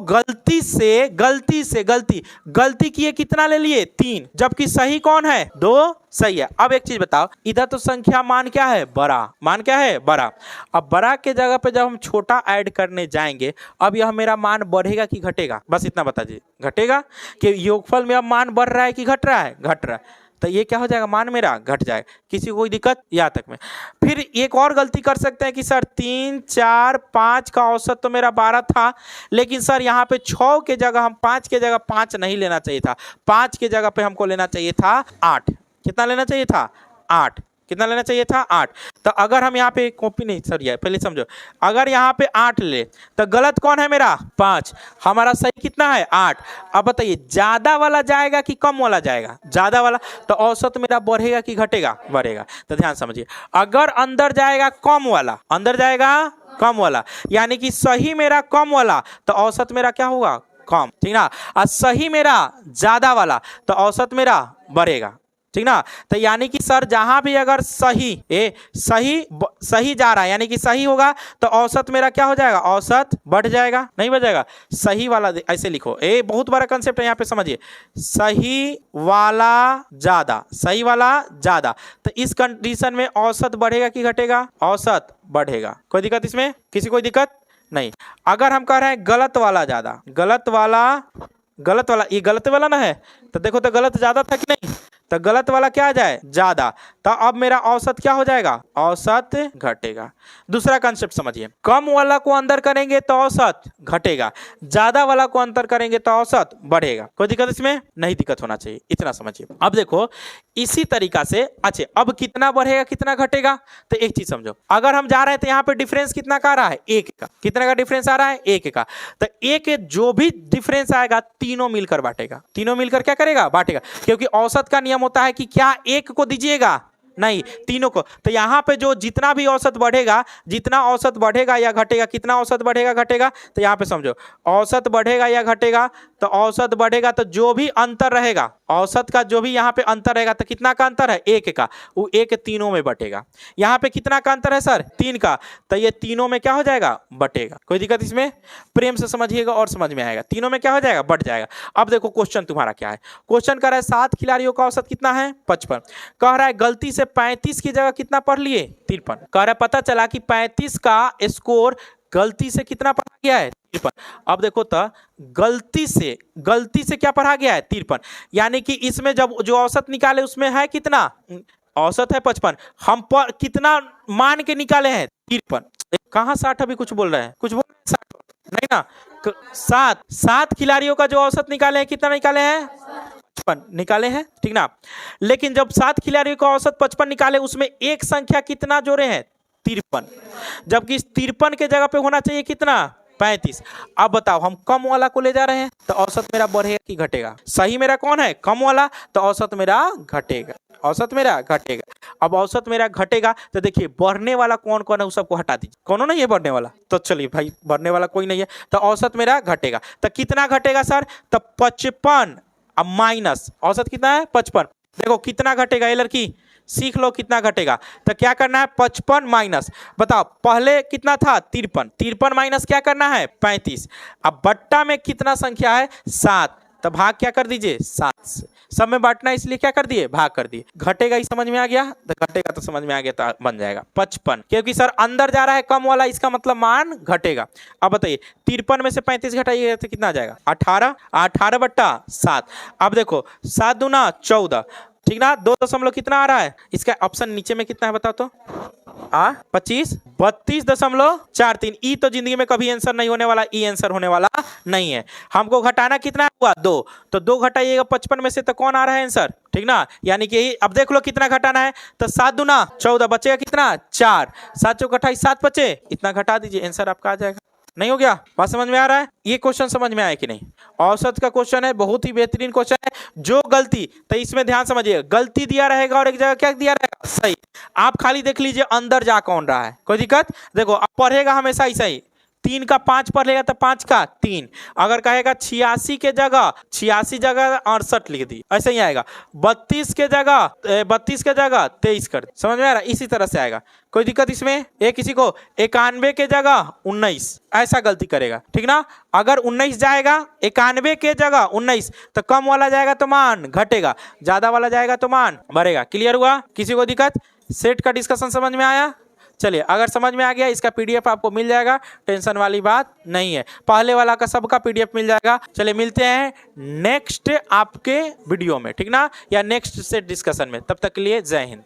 गलती किए कितना ले लिए, 3, जबकि सही कौन है, 2 सही है। अब एक चीज बताओ, इधर तो संख्या मान क्या है, बड़ा मान क्या है, बड़ा। अब बड़ा के जगह पे जब हम छोटा ऐड करने जाएंगे, अब यह मेरा मान बढ़ेगा कि घटेगा, बस इतना बता दीजिए। घटेगा कि योगफल में अब मान बढ़ रहा है कि घट रहा है, घट रहा है। तो ये क्या हो जाएगा, मान मेरा घट जाएगा। किसी को कोई दिक्कत यहाँ तक में? फिर एक और गलती कर सकते हैं कि सर 3, 4, 5 का औसत तो मेरा 12 था, लेकिन सर यहाँ पे 6 के जगह हम 5 के जगह 5 नहीं लेना चाहिए था, 5 के जगह पे हमको लेना चाहिए था 8। कितना लेना चाहिए था, 8। कितना लेना चाहिए था, 8। तो अगर हम यहाँ पे कॉपी नहीं, सर पहले समझो, अगर यहाँ पे 8 ले तो गलत कौन है मेरा, 5। हमारा सही कितना है, 8। अब बताइए ज्यादा वाला जाएगा कि कम वाला जाएगा, ज्यादा वाला। तो औसत मेरा बढ़ेगा कि घटेगा, बढ़ेगा। तो ध्यान समझिए, अगर अंदर जाएगा कम वाला, अंदर जाएगा कम वाला, यानी कि सही मेरा कम वाला, तो औसत मेरा क्या होगा, कम, ठीक ना। और सही मेरा ज्यादा वाला, तो औसत मेरा बढ़ेगा, ठीक ना। तो यानी कि सर जहां भी अगर सही जा रहा है, यानी कि सही होगा, तो औसत मेरा क्या हो जाएगा, औसत बढ़ जाएगा, नहीं बढ़ जाएगा। सही वाला ऐसे लिखो, बहुत बड़ा कंसेप्ट है यहाँ पे, समझिए। सही वाला ज्यादा, सही वाला ज्यादा, तो इस कंडीशन में औसत बढ़ेगा कि घटेगा, औसत बढ़ेगा। कोई दिक्कत इसमें, किसी कोई दिक्कत नहीं। अगर हम कह रहे हैं गलत वाला ज्यादा, गलत वाला, ये गलत वाला ना है, तो देखो तो गलत ज्यादा था कि नहीं, तो गलत वाला क्या आ जाए, ज्यादा। तो अब मेरा औसत क्या हो जाएगा, औसत घटेगा। दूसरा कंसेप्ट समझिए, कम वाला को अंदर करेंगे तो औसत घटेगा, ज्यादा वाला को अंदर करेंगे तो औसत बढ़ेगा। कोई दिक्कत इसमें नहीं, दिक्कत होना चाहिए, इतना समझिए। अब देखो इसी तरीका से, अच्छा अब कितना बढ़ेगा कितना घटेगा, तो एक चीज समझो, अगर हम जा रहे हैं तो यहाँ पे डिफरेंस कितना का आ रहा है, 1 का। कितना का डिफरेंस आ रहा है, 1 का। तो 1 जो भी डिफरेंस आएगा तीनों मिलकर बांटेगा, तीनों मिलकर क्या करेगा, बांटेगा। क्योंकि औसत का नियम होता है कि क्या 1 को दीजिएगा, नहीं, तीनों को। तो यहाँ पे जो जितना भी औसत बढ़ेगा, जितना औसत बढ़ेगा या घटेगा, कितना औसत बढ़ेगा घटेगा, तो यहाँ पे समझो औसत बढ़ेगा या घटेगा, तो औसत बढ़ेगा तो जो भी अंतर रहेगा, औसत का जो भी यहाँ पे अंतर रहेगा, तो कितना का अंतर है, 1 का, वो 1 तीनों में बटेगा। यहाँ पे कितना का अंतर है सर, 3 का, तो ये तीनों में क्या हो जाएगा, बटेगा। कोई दिक्कत इसमें, प्रेम से समझिएगा और समझ में आएगा, तीनों में क्या हो जाएगा, बट जाएगा। अब देखो क्वेश्चन तुम्हारा क्या है, क्वेश्चन कह रहा है 7 खिलाड़ियों का औसत कितना है, 55। कह रहा है गलती से 35 की जगह कितना पढ़ लिए, 53। कह रहा है पता चला कि 35 का स्कोर गलती से कितना पढ़ा गया है, 53। अब देखो तो गलती से क्या पढ़ा गया है, 53। यानी कि इसमें जब जो औसत निकाले उसमें है कितना, औसत है 55, हम पर कितना मान के निकाले हैं, 53। कहाँ 60, अभी कुछ बोल रहे हैं, कुछ बोल रहे हैं 60 नहीं ना, 7 खिलाड़ियों का जो औसत निकाले हैं, कितना निकाले हैं, 55 निकाले हैं, ठीक ना। लेकिन जब 7 खिलाड़ियों का औसत 55 निकाले, उसमें एक संख्या कितना जोड़े हैं, 53, जबकि इस 53 के जगह पे होना चाहिए कितना, 35। अब बताओ हम कम वाला को ले जा रहे हैं तो औसत मेरा बढ़ेगा कि घटेगा? सही मेरा कौन है? कम वाला, तो औसत मेरा घटेगा, औसत मेरा घटेगा। अब औसत मेरा घटेगा तो देखिए बढ़ने वाला कौन कौन है, उस सबको हटा दीजिए। कौन नहीं है बढ़ने वाला? तो चलिए भाई बढ़ने वाला कोई नहीं है, तो औसत मेरा घटेगा। तो कितना घटेगा सर? तो 55। अब माइनस औसत कितना है? 55। देखो कितना घटेगा, ये लड़की सीख लो कितना घटेगा। तो क्या करना है? 55 माइनस, बताओ पहले कितना था? 53। 53 माइनस क्या करना है? 35। अब बट्टा में कितना संख्या है? 7, तो भाग क्या कर दीजिए? 7 से। सब में बांटना है इसलिए क्या कर दिए? भाग कर दिए। घटेगा ही समझ में आ गया, तो घटेगा तो समझ में आ गया, तो बन जाएगा 55। क्योंकि सर अंदर जा रहा है कम वाला, इसका मतलब मान घटेगा। अब बताइए 53 में से 35 घटाइए तो कितना आ जाएगा? 18। 18 बट्टा 7। अब देखो 7 दूना 14, ठीक ना? 2 दशमलव कितना आ रहा है? इसका ऑप्शन नीचे में कितना है बताओ तो? 25, 32.43। ई तो जिंदगी में कभी आंसर नहीं होने वाला, ई आंसर होने वाला नहीं है। हमको घटाना कितना हुआ? 2, तो 2 घटाइएगा 55 में से तो कौन आ रहा है आंसर, ठीक ना? यानी कि अब देख लो कितना घटाना है, तो 7 दूना 14, बचेगा कितना? 4। 7 चौक 28, 7 बचे, इतना घटा दीजिए, आंसर आपका आ जाएगा। नहीं हो गया? बात समझ में आ रहा है? ये क्वेश्चन समझ में आया कि नहीं? औसत का क्वेश्चन है, बहुत ही बेहतरीन क्वेश्चन है। जो गलती, तो इसमें ध्यान समझिए, गलती दिया रहेगा और एक जगह क्या दिया रहेगा? सही। आप खाली देख लीजिए अंदर जा कौन रहा है, कोई दिक्कत? देखो अब पढ़ेगा हमेशा ही सही, 3 का 5 पढ़ लेगा तो 5 का 3। अगर कहेगा 86 के जगह 86 जगह 68 लिख दी, ऐसे ही आएगा। 32 के जगह 23 कर, समझ में आ रहा है? इसी तरह से आएगा, कोई दिक्कत इसमें? एक किसी को 91 के जगह 19, ऐसा गलती करेगा, ठीक ना? अगर 19 जाएगा 91 के जगह 19, तो कम वाला जाएगा तो मान घटेगा, ज्यादा वाला जाएगा तो मान बढ़ेगा। क्लियर हुआ? किसी को दिक्कत? सेट का डिस्कशन समझ में आया? चलिए अगर समझ में आ गया, इसका पीडीएफ आपको मिल जाएगा, टेंशन वाली बात नहीं है। पहले वाला का सबका पीडीएफ मिल जाएगा। चलिए मिलते हैं नेक्स्ट आपके वीडियो में, ठीक ना? या नेक्स्ट सेट डिस्कशन में। तब तक के लिए जय हिंद।